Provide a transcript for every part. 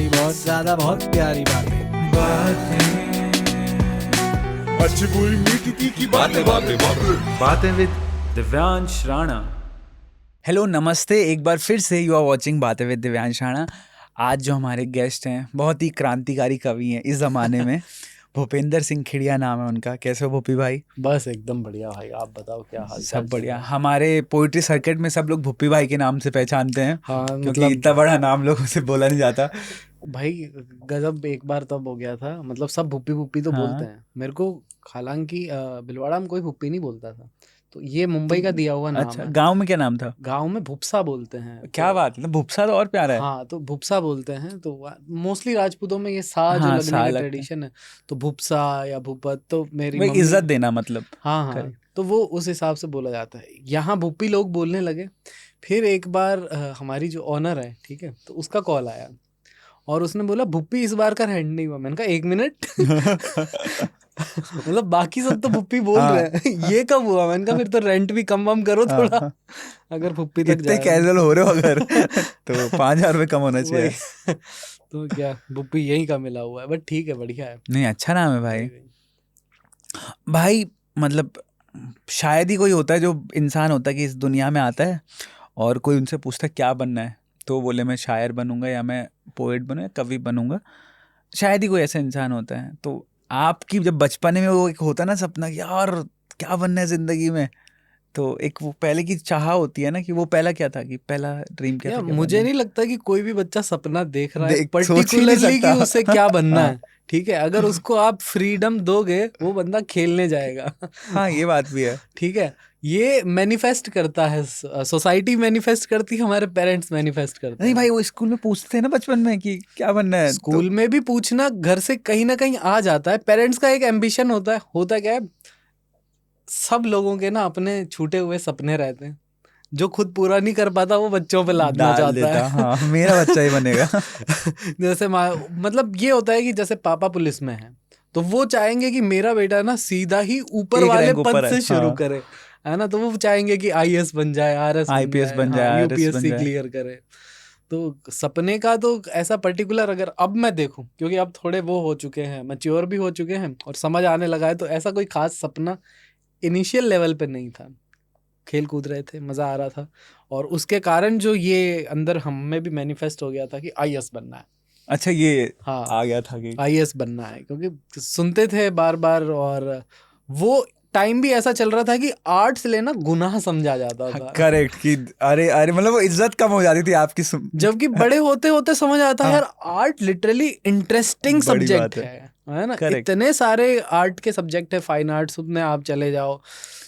प्यारी, बहुत ज्यादा बहुत प्यारी बातें। अच्छी बुरी मीठी तीखी बातें बातें बातें बातें विद दिव्यांश राणा। हेलो नमस्ते, एक बार फिर से यू आर वॉचिंग बातें विद दिव्यांश राणा। आज जो हमारे गेस्ट हैं बहुत ही क्रांतिकारी कवि हैं इस ज़माने में। भूपेंद्र सिंह खिड़िया नाम है उनका। कैसे हो भूपी भाई? बस एकदम बढ़िया भाई, आप बताओ क्या हाल? सब बढ़िया। हमारे पोइट्री सर्किट में सब लोग भूपी भाई के नाम से पहचानते हैं। हाँ, क्योंकि मतलब इतना बड़ा नाम लोगों से बोला नहीं जाता। भाई गजब। एक बार तब हो गया था, मतलब सब भुप्पी भुप्पी तो हाँ। बोलते हैं मेरे को। हालांकि भिलवाड़ा में कोई भुप्पी नहीं बोलता था, तो ये मुंबई का दिया हुआ नाम अच्छा, है। गांव में क्या नाम था? गांव में भुप्सा बोलते हैं। क्या बात है, भूपसा तो और प्यारा है। हाँ, तो भुप्सा बोलते हैं। तो मोस्टली राजपूतों में ये सा जो हाँ, लगने सा का लगता है। ट्रेडिशन है, तो भुप्सा या भूपत। तो मेरी वो एक मम्मी, इज्जत देना मतलब। हाँ हाँ, Correct. तो वो उस हिसाब से बोला जाता है। यहाँ भुप्पी लोग बोलने लगे। फिर एक बार हमारी जो ऑनर है, ठीक है, तो उसका कॉल आया और उसने बोला भुप्पी इस बार का रेंट नहीं हुआ। मैंने कहा 1 मिनट मतलब बाकी सब तो भुप्पी बोल हाँ। रहे हैं, ये कब हुआ? मैंने कहा फिर तो रेंट भी कम वम करो थोड़ा, हाँ। अगर भुप्पी तक इतने जा रहे हो। कैजुअल हो रहे हो अगर तो 5,000 रुपये कम होना चाहिए। वही। तो क्या भुप्पी यहीं का मिला हुआ है, बट ठीक है, बढ़िया है। नहीं, अच्छा नाम है भाई। वही। भाई मतलब शायद ही कोई होता है जो इंसान होता है कि इस दुनिया में आता है और कोई उनसे पूछता है क्या बनना है, तो बोले मैं शायर बनूंगा या मैं पोएट बनूँ या कवि बनूंगा। शायद ही कोई ऐसा इंसान होता है। तो आपकी जब बचपने में वो एक होता है ना सपना कि यार क्या बनना है जिंदगी में, तो एक वो पहले की चाह होती है ना कि वो पहला क्या था, कि पहला ड्रीम क्या या था, क्या मुझे बनना नहीं लगता कि कोई भी बच्चा सपना देख रहा है सोच ही नहीं पर्टिकुलरली कि सकता। उसे क्या बनना हाँ। है। ठीक है, अगर उसको आप फ्रीडम दोगे वो बंदा खेलने जाएगा। हाँ, ये बात भी है। ठीक है, ये मैनिफेस्ट करता है, सोसाइटी मैनिफेस्ट करती है, हमारे पेरेंट्स मैनिफेस्ट करते नहीं हैं। भाई, वो स्कूल में पूछते हैं ना बचपन में कि क्या बनना है, स्कूल में भी पूछना घर से कहीं ना कहीं आ जाता है। पेरेंट्स का एक एम्बिशन होता क्या है, सब लोगों के ना अपने छूटे हुए सपने रहते हैं, जो खुद पूरा नहीं कर पाता वो बच्चों पे लादना डाल चाहता देता। है। हाँ, मेरा बच्चा ही बनेगा। जैसे मतलब ये होता है कि जैसे पापा पुलिस में है, तो वो चाहेंगे कि मेरा बेटा ना सीधा ही ऊपर एक वाले रैंक पद ऊपर है। से शुरू हाँ। करे, है ना। तो वो चाहेंगे कि आईएएस बन जाए, आरएस बन आईपीएस जाए, बन हाँ, जाए, आरएस बन यूपीएससी जाए। क्लियर करे। तो सपने का तो ऐसा पर्टिकुलर, अगर अब मैं देखूं, क्योंकि अब थोड़े वो हो चुके हैं, मैच्योर भी हो चुके हैं और समझ आने लगा है, तो ऐसा कोई खास सपना इनिशियल लेवल पे नहीं था। खेल कूद रहे थे, मजा आ रहा था, और उसके कारण जो ये अंदर हम में भी मैनिफेस्ट हो गया था कि आईएएस बनना है। अच्छा, ये हाँ, आ गया था कि आईएएस बनना है, क्योंकि सुनते थे बार बार। और वो टाइम भी ऐसा चल रहा था कि आर्ट्स लेना गुनाह समझा जाता था। करेक्ट कि अरे अरे मतलब वो इज्जत कम हो जाती थी आपकी जबकि बड़े होते होते समझ आता है हाँ। यार, आर्ट लिटरली इंटरेस्टिंग बड़ी सब्जेक्ट बात है। है ना। Correct. इतने सारे आर्ट के सब्जेक्ट है, फाइन आर्ट्स में आप चले जाओ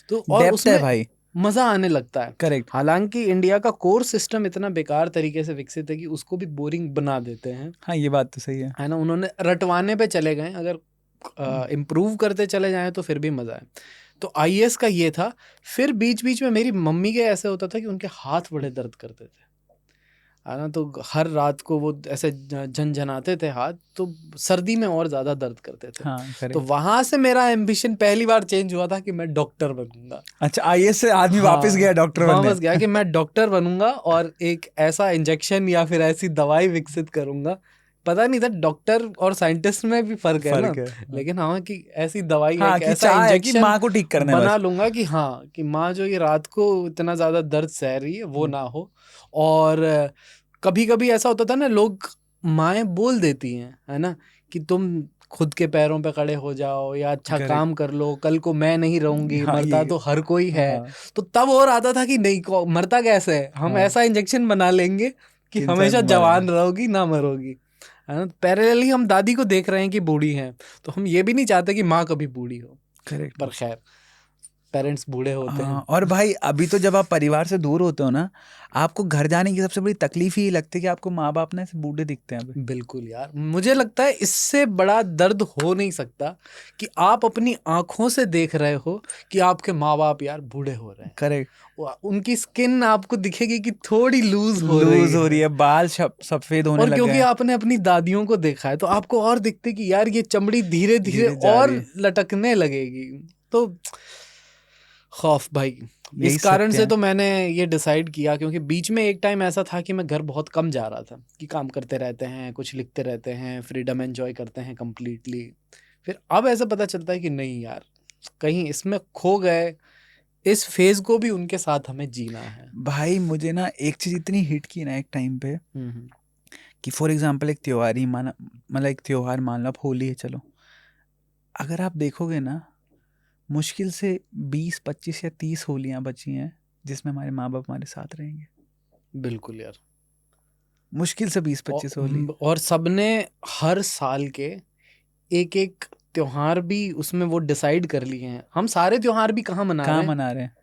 तो, और डेप्थ है उसमें भाई। मजा आने लगता है। करेक्ट। हालांकि इंडिया का कोर्स सिस्टम इतना बेकार तरीके से विकसित है कि उसको भी बोरिंग बना देते हैं, हाँ, ये बात तो सही है। है ना। उन्होंने रटवाने पे चले गए, अगर इम्प्रूव करते चले जाएं तो फिर भी मजा है। तो आईएएस का ये था। फिर बीच बीच में मेरी मम्मी के ऐसे होता था कि उनके हाथ बड़े दर्द करते थे, है ना। तो हर रात को वो ऐसे झनझनाते थे हाथ, तो सर्दी में और ज्यादा दर्द करते थे। हाँ, तो करेक्ट। वहां से मेरा एम्बिशन पहली बार चेंज हुआ था कि मैं डॉक्टर बनूंगा। अच्छा, आईएएस से आदमी वापस गया डॉक्टर बनने। वापस गया कि मैं डॉक्टर बनूंगा और एक ऐसा इंजेक्शन या फिर ऐसी दवाई विकसित करूंगा। पता नहीं था डॉक्टर और साइंटिस्ट में भी फर्क है ना, फर्क है। लेकिन हाँ कि ऐसी दवाई हाँ, एक कि ऐसा चाह है कि इंजेक्शन माँ को ठीक करना है बना बस। लूंगा कि हाँ, कि माँ जो ये रात को इतना ज्यादा दर्द सह रही है वो ना हो। और कभी कभी ऐसा होता था ना, लोग माएँ बोल देती हैं, है ना, कि तुम खुद के पैरों पे खड़े हो जाओ या अच्छा Correct. काम कर लो, कल को मैं नहीं रहूंगी, हाँ, मरता ये तो हर कोई है। हाँ, तो तब और आता था कि नहीं, मरता कैसे है, हम हाँ। ऐसा इंजेक्शन बना लेंगे कि इंसान हमेशा मरेगा। जवान रहोगी, ना मरोगी, है ना। पैरेलली हम दादी को देख रहे हैं कि बूढ़ी हैं, तो हम ये भी नहीं चाहते कि माँ कभी बूढ़ी हो। करेक्ट। पर खैर, पेरेंट्स बूढ़े होते हैं। हाँ, और भाई अभी तो जब आप परिवार से दूर होते हो ना, आपको घर जाने की सबसे बड़ी तकलीफ ही लगती है कि आपको माँ बाप ना ऐसे बूढ़े दिखते हैं अभी। बिल्कुल यार, मुझे लगता है इससे बड़ा दर्द हो नहीं सकता कि आप अपनी आंखों से देख रहे हो कि आपके माँ बाप यार बूढ़े हो रहे हैं। करेक्ट। उनकी स्किन आपको दिखेगी कि थोड़ी लूज हो रही है, बाल सफेद होने और लगे क्योंकि हैं। आपने अपनी दादियों को देखा है तो आपको और दिखते कि यार ये चमड़ी धीरे धीरे धीरे जा और रही है। लटकने लगेगी। तो खौफ भाई, यही इस कारण सत्य से है। तो मैंने ये डिसाइड किया, क्योंकि बीच में एक टाइम ऐसा था कि मैं घर बहुत कम जा रहा था, कि काम करते रहते हैं, कुछ लिखते रहते हैं, फ्रीडम एंजॉय करते हैं कंप्लीटली। फिर अब ऐसा पता चलता है कि नहीं यार, कहीं इसमें खो गए, इस फेज को भी उनके साथ हमें जीना है। भाई मुझे ना एक चीज इतनी हिट की ना एक टाइम पे, हम्म। कि फॉर एग्जाम्पल एक त्योहार ही माना, मतलब एक त्योहार मान लो, अब होली है चलो, अगर आप देखोगे ना, मुश्किल से 20 25 या 30 होलियां बची हैं जिसमें हमारे माँ बाप हमारे साथ रहेंगे। बिल्कुल यार। मुश्किल से 20 25 होली। और सबने हर साल के एक एक त्योहार भी उसमें वो डिसाइड कर लिए हैं। हम सारे त्योहार भी कहाँ मना कहाँ रहे हैं, मना रहे हैं?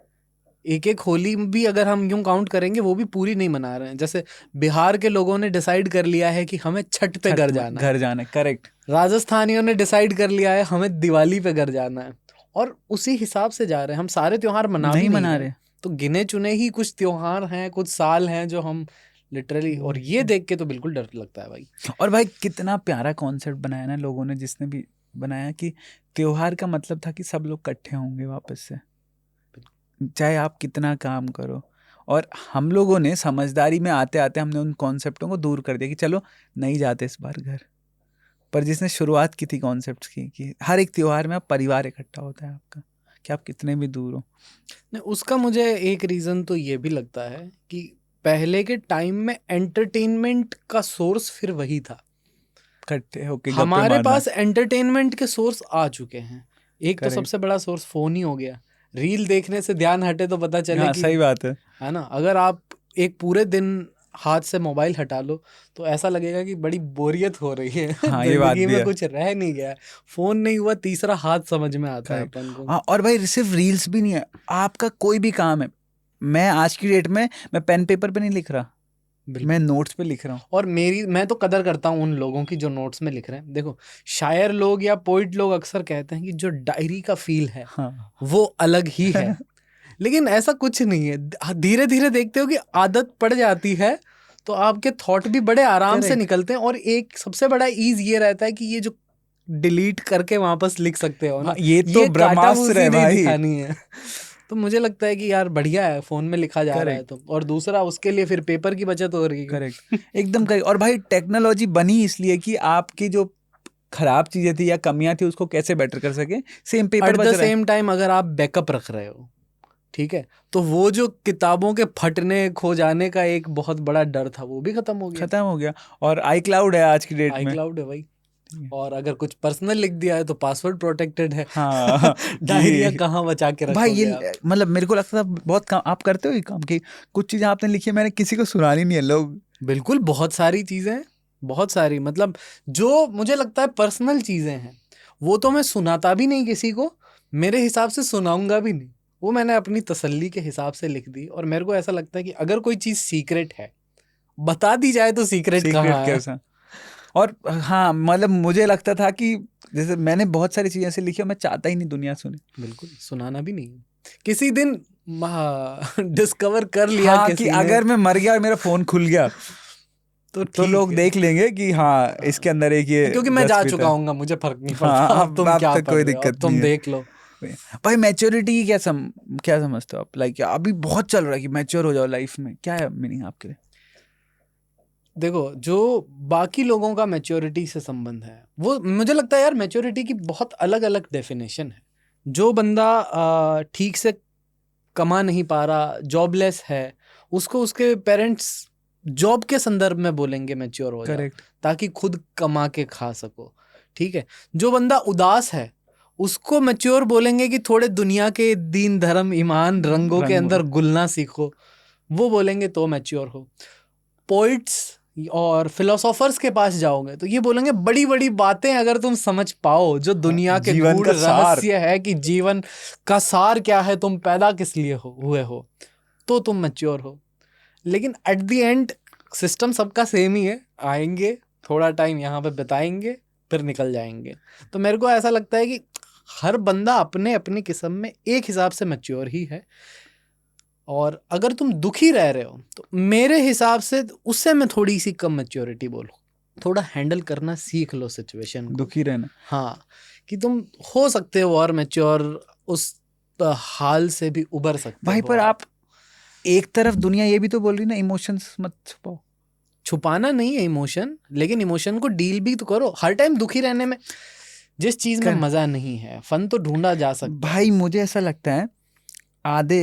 एक एक होली भी अगर हम यूं काउंट करेंगे वो भी पूरी नहीं मना रहे हैं। जैसे बिहार के लोगों ने डिसाइड कर लिया है कि हमें छठ पे घर जाना है, घर जाना है, करेक्ट। राजस्थानियों ने डिसाइड कर लिया है हमें दिवाली पे घर जाना है, और उसी हिसाब से जा रहे हैं। हम सारे त्योहार मना भी नहीं नहीं मना रहे, रहे। तो गिने चुने ही कुछ त्योहार हैं, कुछ साल हैं जो हम लिटरली, और ये देख के तो बिल्कुल डर लगता है भाई। और भाई कितना प्यारा कॉन्सेप्ट बनाया ना लोगों ने, जिसने भी बनाया, कि त्योहार का मतलब था कि सब लोग इकट्ठे होंगे वापस से, चाहे आप कितना काम करो। और हम लोगों ने समझदारी में आते आते हमने उन कॉन्सेप्टों को दूर कर दिया कि चलो नहीं जाते इस बार घर। पर जिसने शुरुआत की थी कॉन्सेप्ट्स की, कि हर एक त्योहार में आप परिवार इकट्ठा होता है आपका, कि आप कितने भी दूर हो। नहीं, उसका मुझे एक रीजन तो ये भी लगता है कि पहले के टाइम में एंटरटेनमेंट का सोर्स फिर वही था। इकट्ठे होके गप्पे हमारे मारना। पास एंटरटेनमेंट के सोर्स आ चुके हैं। एक तो करेक्ट। सबसे बड़ा सोर्स फोन ही हो गया। रील देखने से ध्यान हटे तो पता चले हाँ कि, सही बात है। है ना, अगर आप एक पूरे दिन हाथ से मोबाइल हटा लो तो ऐसा लगेगा कि बड़ी बोरियत हो रही है हाँ ये बात जिंदगी भी में है। कुछ रह नहीं गया। फोन नहीं हुआ, तीसरा हाथ समझ में आता है करेक्ट। अपन को। हाँ और भाई सिर्फ रील्स भी नहीं है, आपका कोई भी काम है। मैं आज की डेट में मैं पेन पेपर पे नहीं लिख रहा, बिल्कुल। मैं नोट्स पे लिख रहा हूँ। और मैं तो कदर करता हूँ उन लोगों की जो नोट्स में लिख रहे हैं। देखो, शायर लोग या पोइट लोग अक्सर कहते हैं कि जो डायरी का फील है हाँ वो अलग ही है, लेकिन ऐसा कुछ नहीं है। धीरे धीरे देखते हो कि आदत पड़ जाती है तो आपके थॉट भी बड़े आराम से करेक्ट। निकलते हैं। और एक सबसे बड़ा ईज ये रहता है कि ये जो डिलीट करके वापस लिख सकते हो ना, हाँ ये तो ये ब्रह्मास्त्र काटाभूसी है नहीं भाई। दिखानी है। तो मुझे लगता है कि यार बढ़िया है, फोन में लिखा जा रहा है करेक्ट। तो। और दूसरा, उसके लिए फिर पेपर की बचत हो रही है। करेक्ट, एकदम करेक्ट। और भाई टेक्नोलॉजी बनी इसलिए कि आपकी जो खराब चीजें थी या कमियां थी उसको कैसे बेटर कर सके, सेम पेपर एट बच द रहा है। सेम टाइम अगर आप बैकअप रख रहे हो, ठीक है, तो वो जो किताबों के फटने खो जाने का एक बहुत बड़ा डर था वो भी खत्म हो गया। खत्म हो गया। और आई क्लाउड है आज की डेट आई में। क्लाउड है भाई। ठीक है। और अगर कुछ पर्सनल लिख दिया है तो पासवर्ड प्रोटेक्टेड है। हाँ डायरिया कि कहाँ बचा के भाई रखोगे आप? ये मतलब मेरे को लगता था बहुत काम आप करते हो ये काम, कि कुछ चीजें आपने लिखी है मैंने किसी को सुनानी नहीं है, लोग। बिल्कुल, बहुत सारी चीजें हैं, बहुत सारी, मतलब जो मुझे लगता है पर्सनल चीजें हैं वो तो मैं सुनाता भी नहीं किसी को, मेरे हिसाब से सुनाऊंगा भी नहीं। वो मैंने अपनी तसल्ली के हिसाब से लिख दी। और मेरे को ऐसा लगता है कि अगर कोई चीज सीक्रेट है, बता दी जाए तो सीक्रेट सीक्रेट कहाँ है। कैसा। और हाँ मतलब मुझे लगता था कि जैसे मैंने बहुत सारी चीजें ऐसे लिखी और मैं चाहता ही नहीं दुनिया सुने। बिल्कुल, सुनाना भी नहीं है। किसी दिन डिस्कवर कर लिया हाँ कि किसी ने अगर मैं मर गया और मेरा फोन खुल गया तो तो ठीक लोग है। देख लेंगे कि हाँ इसके अंदर एक ये क्योंकि मैं जा जसप्रीत चुका है। हूँ, मुझे फर्क नहीं हाँ पड़ता। अब तुम अब क्या तक पढ़ कोई रहे हो, अब दिक्कत तुम नहीं है। देख लो। भाई मैच्योरिटी की क्या समझते हो आप, लाइक अभी बहुत चल रहा है कि मैच्योर हो जाओ लाइफ में, क्या है मीनिंग आपके लिए? देखो, जो बाकी लोगों का मैच्योरिटी से संबंध है, वो मुझे लगता है यार मैच्योरिटी की बहुत अलग अलग डेफिनेशन है। जो बंदा ठीक से कमा नहीं पा रहा, जॉबलेस है, उसको उसके पेरेंट्स जॉब के संदर्भ में बोलेंगे मैच्योर हो जाओ, करेक्ट। ताकि खुद कमा के खा सको। ठीक है। जो बंदा उदास है उसको मैच्योर बोलेंगे कि थोड़े दुनिया के दीन धर्म ईमान रंगों के अंदर घुलना सीखो, वो बोलेंगे तो मैच्योर हो। पोइट्स और फिलोसोफर्स के पास जाओगे तो ये बोलेंगे बड़ी बड़ी बातें अगर तुम समझ पाओ, जो दुनिया के जीवन गूढ़ का सार। रहस्य है कि जीवन का सार क्या है, तुम पैदा किस लिए हुए हो, तो तुम मैच्योर हो। लेकिन एट द एंड सिस्टम सबका सेम ही है। आएंगे, थोड़ा टाइम यहाँ पे बिताएंगे, फिर निकल जाएंगे। तो मेरे को ऐसा लगता है कि हर बंदा अपने अपनी किस्म में एक हिसाब से मैच्योर ही है। और अगर तुम दुखी रह रहे हो तो मेरे हिसाब से उससे मैं थोड़ी सी कम मैच्योरिटी बोलूँ। थोड़ा हैंडल करना सीख लो सिचुएशन को। दुखी रहना। हाँ, कि तुम हो सकते हो और मैच्योर उस हाल से भी उबर सकते भाई हो पर आप एक तरफ दुनिया ये भी तो बोल रही ना इमोशंस मत छुपाओ। छुपाना नहीं है इमोशन, लेकिन इमोशन को डील भी तो करो। हर टाइम दुखी रहने में, जिस चीज में मजा नहीं है, फन तो ढूंढा जा सकता है। भाई मुझे ऐसा लगता है आधे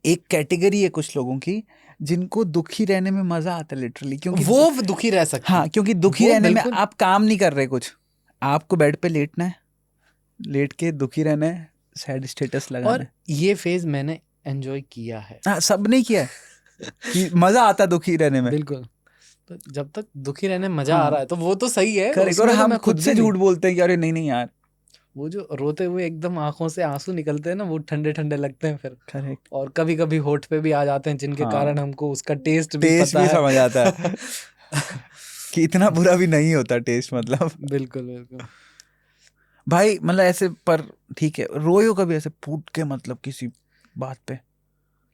एक कैटेगरी है कुछ लोगों की जिनको दुखी रहने में मजा आता है लिटरली, क्योंकि वो दुखी रह सकते हैं। हाँ, क्योंकि दुखी वो रहने में बिल्कुल। आप काम नहीं कर रहे कुछ, आपको बेड पे लेटना है, लेट के दुखी रहना है, सैड स्टेटस लगाना और है। ये फेज मैंने एंजॉय किया है। हाँ, सबने किया है कि मजा आता दुखी रहने में। बिल्कुल। तो जब तक दुखी रहने में मजा हाँ, आ रहा है तो वो तो सही है। करेक्ट। और उसमें तो हम मैं खुद से भी नहीं। झूठ बोलते हैं कि अरे नहीं नहीं यार। वो जो रोते हुए एकदम आंखों से आंसू निकलते हैं ना, वो ठंडे ठंडे लगते हैं फिर। करेक्ट। और कभी कभी होठ पे भी आ जाते हैं, जिनके हाँ, कारण हमको उसका टेस्ट भी टेस्ट पता भी है। समझ आता है कि इतना बुरा भी नहीं होता टेस्ट, मतलब। बिल्कुल बिल्कुल। भाई मतलब ऐसे, पर ठीक है, रोए हो कभी ऐसे फूट के, मतलब किसी बात पे?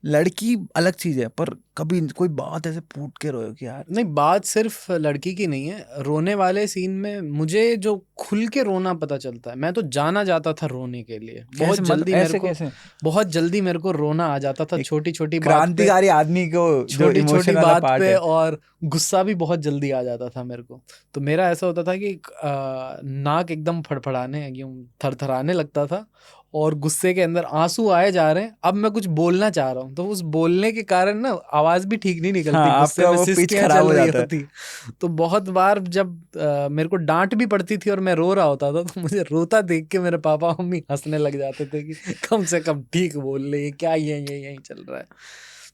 लड़की अलग चीज है, पर कभी कोई बात ऐसे फूट के रोए हो कि यार? नहीं, बात सिर्फ लड़की की नहीं है। रोने वाले सीन में मुझे जो खुल के रोना पता चलता है, मैं तो जाना जाता था रोने के लिए। बहुत कैसे, जल्दी मतलब मेरे ऐसे को कैसे? बहुत जल्दी मेरे को रोना आ जाता था, एक छोटी छोटी बात पे, क्रांतिकारी आदमी को जो छोटी इमोशन छोटी वाला बात पार्ट पे। है। और गुस्सा भी बहुत जल्दी आ जाता था मेरे को। तो मेरा ऐसा होता था कि नाक एकदम फड़फड़ाने, यूं थरथराने लगता था, और गुस्से के अंदर आंसू आए जा रहे हैं। अब मैं कुछ बोलना चाह रहा हूँ तो उस बोलने के कारण ना आवाज भी ठीक नहीं निकलती। हाँ, गुस्से आपका में वो पिच सिसकियां खराब चल हो रही जाता है। होती। तो बहुत बार जब मेरे को डांट भी पड़ती थी और मैं रो रहा होता था, तो मुझे रोता देख के मेरे पापा मम्मी हंसने लग जाते थे कि कम से कम ठीक बोल ले, ये क्या यही चल रहा है।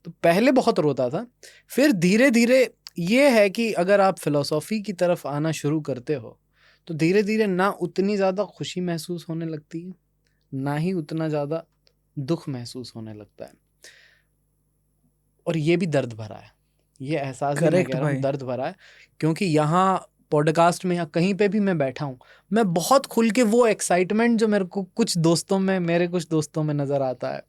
तो पहले बहुत रोता था। फिर धीरे धीरे ये है कि अगर आप फिलोसॉफी की तरफ आना शुरू करते हो तो धीरे धीरे ना उतनी ज़्यादा खुशी महसूस होने लगती है, ना ही उतना ज़्यादा दुख महसूस होने लगता है। और ये भी दर्द भरा है, ये एहसास भी मैं करेक्ट कह रहा हूँ भाई। दर्द भरा है। क्योंकि यहाँ पॉडकास्ट में या कहीं पे भी मैं बैठा हूँ, मैं बहुत खुल के वो एक्साइटमेंट जो मेरे को कुछ दोस्तों में, मेरे कुछ दोस्तों में नज़र आता है,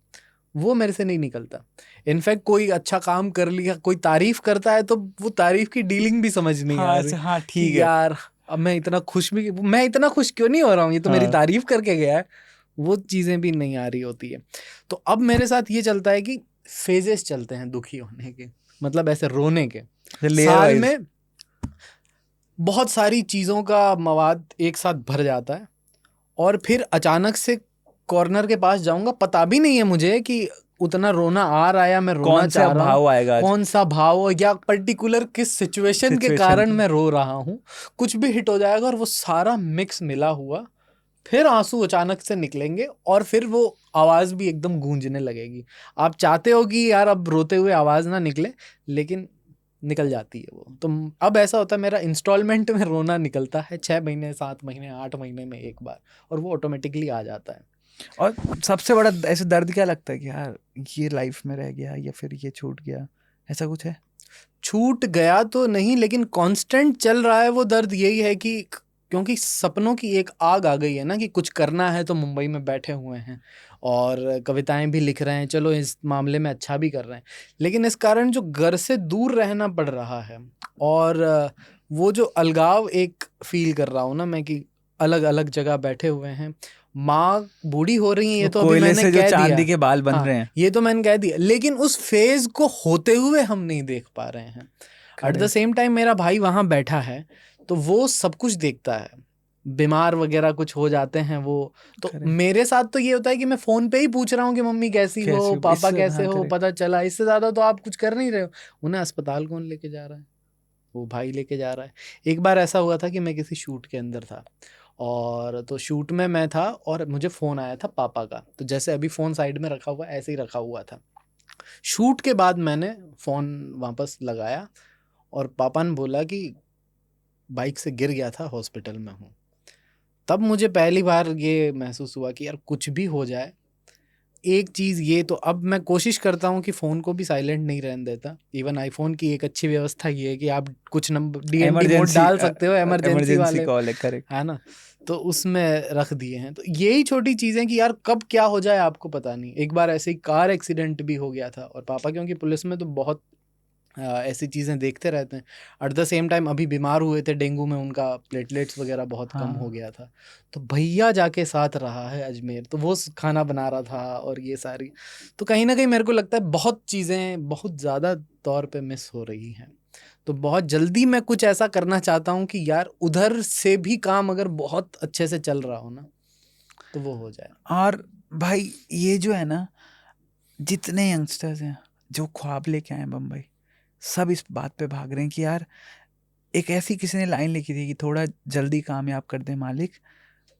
वो मेरे से नहीं निकलता। इनफैक्ट कोई अच्छा काम कर लिया, कोई तारीफ करता है, तो वो तारीफ की डीलिंग भी समझ नहीं आ हाँ रही हाँ, ठीक कि है। यार अब मैं इतना खुश क्यों नहीं हो रहा हूँ, ये तो मेरी हाँ, तारीफ करके गया है। वो चीज़ें भी नहीं आ रही होती है। तो अब मेरे साथ ये चलता है कि फेजेस चलते हैं दुखी होने के, मतलब ऐसे रोने के। लेयर साल वाइज। में बहुत सारी चीज़ों का मवाद एक साथ भर जाता है, और फिर अचानक से कॉर्नर के पास जाऊंगा, पता भी नहीं है मुझे कि उतना रोना आ रहा है या मैं रोना कौन सा चाह रहा हूँ, भाव आएगा आज? कौन सा भाव या पर्टिकुलर किस सिचुएशन के सिचुएशन कारण की। मैं रो रहा हूँ, कुछ भी हिट हो जाएगा और वो सारा मिक्स मिला हुआ, फिर आंसू अचानक से निकलेंगे और फिर वो आवाज़ भी एकदम गूंजने लगेगी। आप चाहते हो कि यार अब रोते हुए आवाज़ ना निकले, लेकिन निकल जाती है वो। तो अब ऐसा होता है, मेरा इंस्टॉलमेंट में रोना निकलता है 6 महीने, 7 महीने, 8 महीने में एक बार, और वो ऑटोमेटिकली आ जाता है। और सबसे बड़ा ऐसे दर्द क्या लगता है कि यार ये लाइफ में रह गया या फिर ये छूट गया, ऐसा कुछ है? छूट गया तो नहीं, लेकिन कांस्टेंट चल रहा है वो दर्द। यही है कि क्योंकि सपनों की एक आग आ गई है ना, कि कुछ करना है, तो मुंबई में बैठे हुए हैं और कविताएं भी लिख रहे हैं, चलो इस मामले में अच्छा भी कर रहे हैं, लेकिन इस कारण जो घर से दूर रहना पड़ रहा है, और वो जो अलगाव एक फील कर रहा हूँ ना मैं, कि अलग अलग जगह बैठे हुए हैं। माँ बूढ़ी हो रही है, ये तो अभी कोयले मैंने से जो कह दिया। चांदी के बाल बन हाँ, रहे हैं। ये तो मैंने कह दिया, लेकिन उस फेज को होते हुए हम नहीं देख पा रहे हैं। एट द सेम टाइम मेरा भाई वहां बैठा है, तो वो सब कुछ देखता है। बीमार वगैरह कुछ हो जाते हैं वो, तो Correct. मेरे साथ तो ये होता है कि मैं फोन पे ही पूछ रहा हूँ कि मम्मी कैसी हो, पापा कैसे हो, पता चला। इससे ज्यादा तो आप कुछ कर नहीं रहे हो। उन्हें अस्पताल कौन लेके जा रहा है? वो भाई लेके जा रहा है। एक बार ऐसा हुआ था कि मैं किसी शूट के अंदर था, और तो शूट में मैं था और मुझे फ़ोन आया था पापा का। तो जैसे अभी फ़ोन साइड में रखा हुआ, ऐसे ही रखा हुआ था। शूट के बाद मैंने फ़ोन वापस लगाया और पापा ने बोला कि बाइक से गिर गया था, हॉस्पिटल में हूँ। तब मुझे पहली बार ये महसूस हुआ कि यार कुछ भी हो जाए, एक चीज़ ये तो अब मैं कोशिश करता हूँ कि फ़ोन को भी साइलेंट नहीं रहने देता। इवन आईफोन की एक अच्छी व्यवस्था ये है कि आप कुछ नंबर DND मोड डाल सकते हो, इमरजेंसी वाले, कॉल है। करेक्ट है ना, तो उसमें रख दिए हैं। तो यही छोटी चीज़ें कि यार कब क्या हो जाए आपको पता नहीं। एक बार ऐसे ही कार एक्सीडेंट भी हो गया था, और पापा क्योंकि पुलिस में तो बहुत ऐसी चीज़ें देखते रहते हैं। एट द सेम टाइम अभी बीमार हुए थे डेंगू में, उनका प्लेटलेट्स वगैरह बहुत कम हो हाँ। गया था, तो भैया जाके साथ रहा है अजमेर, तो वो खाना बना रहा था और ये सारी, तो कहीं ना कहीं मेरे को लगता है बहुत चीज़ें बहुत ज़्यादा तौर पे मिस हो रही हैं। तो बहुत जल्दी मैं कुछ ऐसा करना चाहता हूँ कि यार उधर से भी काम अगर बहुत अच्छे से चल रहा हो ना तो वो हो जाए। और भाई ये जो है ना, जितने यंगस्टर्स हैं जो ख्वाब लेके आए हैं बम्बई, सब इस बात पे भाग रहे हैं कि यार, एक ऐसी किसी ने लाइन लिखी थी कि थोड़ा जल्दी कामयाब कर दे मालिक,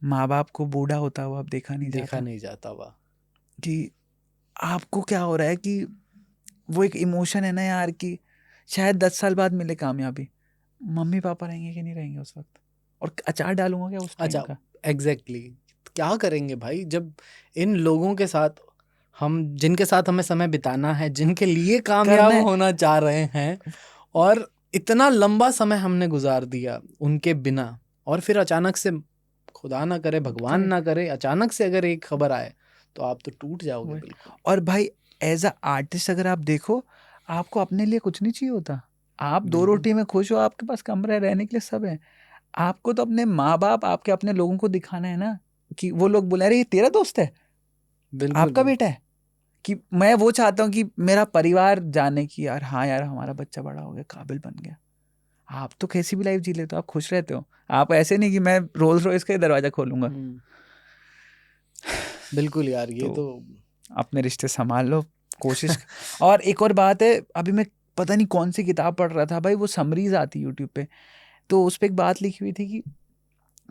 माँ बाप को बूढ़ा होता हुआ अब देखा नहीं देखा जाता। नहीं जाता। वाह। कि आपको क्या हो रहा है कि वो एक इमोशन है ना यार, कि शायद 10 साल बाद मिले कामयाबी, मम्मी पापा रहेंगे कि नहीं रहेंगे उस वक्त, और अचार डालूंगा क्या उस टाइम अच्छा, का। एग्जैक्टली क्या करेंगे भाई जब इन लोगों के साथ हम, जिनके साथ हमें समय बिताना है, जिनके लिए कामयाब करना है। होना चाह रहे हैं, और इतना लंबा समय हमने गुजार दिया उनके बिना, और फिर अचानक से, खुदा ना करे भगवान Correct. ना करे, अचानक से अगर एक खबर आए तो आप तो टूट जाओगे वही। बिल्कुल। और भाई एज अ आर्टिस्ट अगर आप देखो, आपको अपने लिए कुछ नहीं चाहिए होता, आप दो बिल्कुल। रोटी में खुश हो, आपके पास कमरा है, रहने के लिए सब है। आपको तो अपने माँ बाप, आपके अपने लोगों को दिखाना है ना, कि वो लोग बोले अरे ये तेरा दोस्त है, बिल्कुल आपका बिल्कुल। बेटा है। कि मैं वो चाहता हूँ कि मेरा परिवार जाने की यार, हाँ यार हमारा बच्चा बड़ा हो गया, काबिल बन गया। आप तो कैसी भी लाइफ जी लेते हो, आप खुश रहते हो। आप ऐसे नहीं कि मैं रोल्स रॉयस का ही दरवाजा खोलूंगा। हम्म, बिल्कुल यार, ये तो तो अपने रिश्ते संभाल लो, कोशिश। और एक और बात है, अभी मैं पता नहीं कौन सी किताब पढ़ रहा था भाई, वो समरीज आती यूट्यूब पे, तो उस पर एक बात लिखी हुई थी कि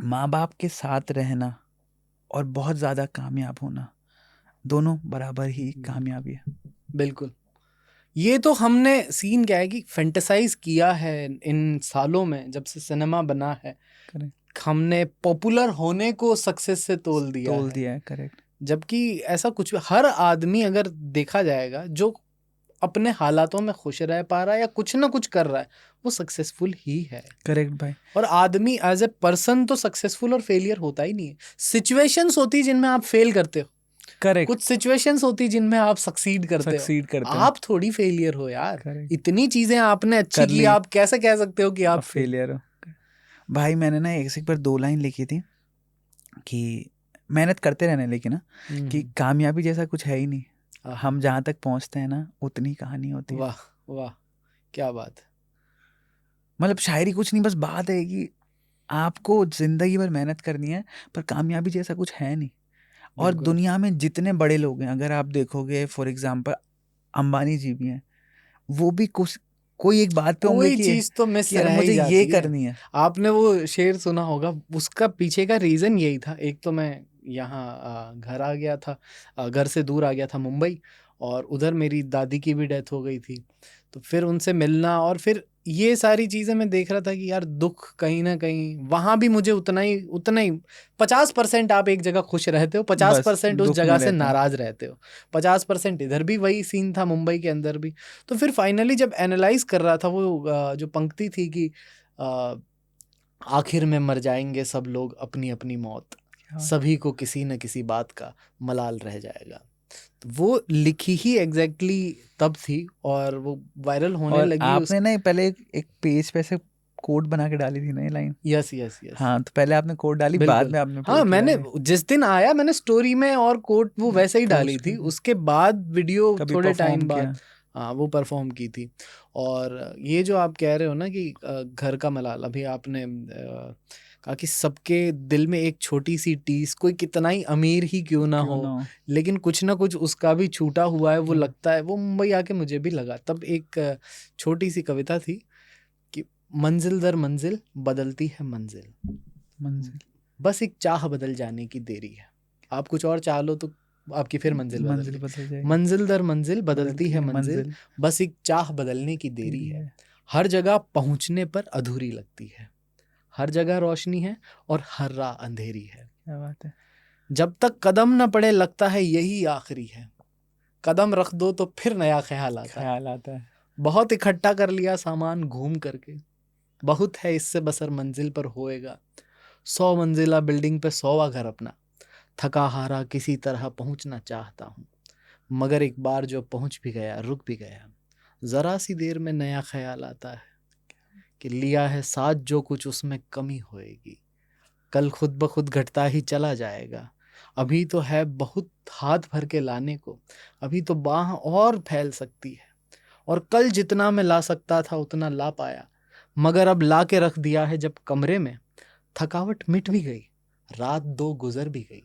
माँ बाप के साथ रहना और बहुत ज़्यादा कामयाब होना, दोनों बराबर ही कामयाबी है। बिल्कुल। ये तो हमने सीन क्या है कि फैंटेसाइज किया है इन सालों में, जब से सिनेमा बना है, करेक्ट, हमने पॉपुलर होने को सक्सेस से तोल दिया तोल है। दिया है। करेक्ट, जबकि ऐसा कुछ, हर आदमी अगर देखा जाएगा जो अपने हालातों में खुश रह पा रहा है या कुछ ना कुछ कर रहा है, वो सक्सेसफुल ही है। करेक्ट भाई। और आदमी एज ए पर्सन तो सक्सेसफुल और फेलियर होता ही नहीं है। सिचुएशंस होती है जिनमें आप फेल करते हो, करेक्ट, कुछ सिचुएशंस होती जिनमें आप सक्सीड करते हो। सक्सीड करते हो। आप थोड़ी फेलियर हो यार। करेक्ट, इतनी चीजें आपने अच्छी कर की, ली, आप कैसे कह सकते हो कि अब आप फेल? फेलियर हो। भाई मैंने ना एक बार 2 लाइन लिखी थी कि मेहनत करते रहना, लेकिन ना कि कामयाबी जैसा कुछ है ही नहीं, आहा, हम जहाँ तक पहुँचते हैं ना उतनी कहानी होती है। वाह वाह, क्या बात है। मतलब शायरी कुछ नहीं, बस बात है कि आपको जिंदगी भर मेहनत करनी है, पर कामयाबी जैसा कुछ है नहीं। और बिल्कुल। दुनिया में जितने बड़े लोग हैं, अगर आप देखोगे, फॉर एग्जांपल अंबानी जी भी हैं, वो भी कुछ कोई एक बात पे होंगे कोई चीज तो मिस कि यार रह ही मुझे ये जाती है। करनी है। आपने वो शेर सुना होगा, उसका पीछे का रीजन यही था। एक तो मैं यहाँ घर आ गया था, घर से दूर आ गया था मुंबई, और उधर मेरी दादी की भी डेथ हो गई थी, तो फिर उनसे मिलना, और फिर ये सारी चीजें मैं देख रहा था कि यार दुख कहीं ना कहीं वहां भी मुझे उतना ही 50% आप एक जगह खुश रहते हो, बस 50% उस दुख में जगह से रहते हो। नाराज रहते हो, 50% इधर भी वही सीन था मुंबई के अंदर भी। तो फिर फाइनली जब एनालाइज कर रहा था, वो जो पंक्ति थी कि अ, आखिर में मर जाएंगे सब लोग अपनी अपनी मौत, क्या बात। सभी को किसी न किसी बात का मलाल रह जाएगा। तो वो लिखी ही एग्जैक्टली तब थी, और वो वायरल होने और लगी उस। आपने ना पहले एक पेज पे से कोड बना के डाली थी ना ये लाइन। यस यस यस, हाँ, तो पहले आपने कोड डाली, बाद बिल्कुल। में आपने हाँ, पोएट्री मैंने डाली। जिस दिन आया मैंने स्टोरी में और कोट वो वैसे ही डाली पोस्ट थी, करके उसके बाद वीडियो कभी थोड़े परफॉर्म टाइम बाद किया। हाँ वो परफॉर्म की थी। और ये जो आप कह रहे हो ना कि घर का मलाल, अभी आपने कहा कि सबके दिल में एक छोटी सी टीस, कोई कितना ही अमीर ही क्यों ना क्यों हो, ना हो। लेकिन कुछ ना कुछ उसका भी छूटा हुआ है, वो क्या? लगता है। वो मुंबई आके मुझे भी लगा तब। एक छोटी सी कविता थी कि मंजिल दर मंजिल बदलती है मंजिल, मंजिल, बस एक चाह बदल जाने की देरी है। आप कुछ और चाह लो तो आपकी फिर मंजिल बदल मंजिल गई। बदल जाएगी, मंजिल दर मंजिल बदलती है मंजिल, मंजिल बस एक चाह बदलने की देरी तेरी है। है। हर जगह पहुंचने पर अधूरी लगती है, हर जगह रोशनी है और हर राह अंधेरी है। क्या बात है। जब तक कदम न पड़े लगता है यही आखिरी है, कदम रख दो तो फिर नया ख्याल आता है। ख्याल आता है। बहुत इकट्ठा कर लिया सामान घूम करके, बहुत है इससे बसर मंजिल पर होएगा। 100 मंजिला बिल्डिंग पे 100वां घर अपना, थका हारा किसी तरह पहुंचना चाहता हूँ, मगर एक बार जो पहुंच भी गया रुक भी गया, जरा सी देर में नया ख्याल आता है कि लिया है साथ जो कुछ उसमें कमी होएगी, कल खुद ब खुद घटता ही चला जाएगा। अभी तो है बहुत हाथ भर के लाने को, अभी तो बाह और फैल सकती है, और कल जितना मैं ला सकता था उतना ला पाया, मगर अब ला के रख दिया है जब कमरे में, थकावट मिट भी गई, रात 2 गुजर भी गई,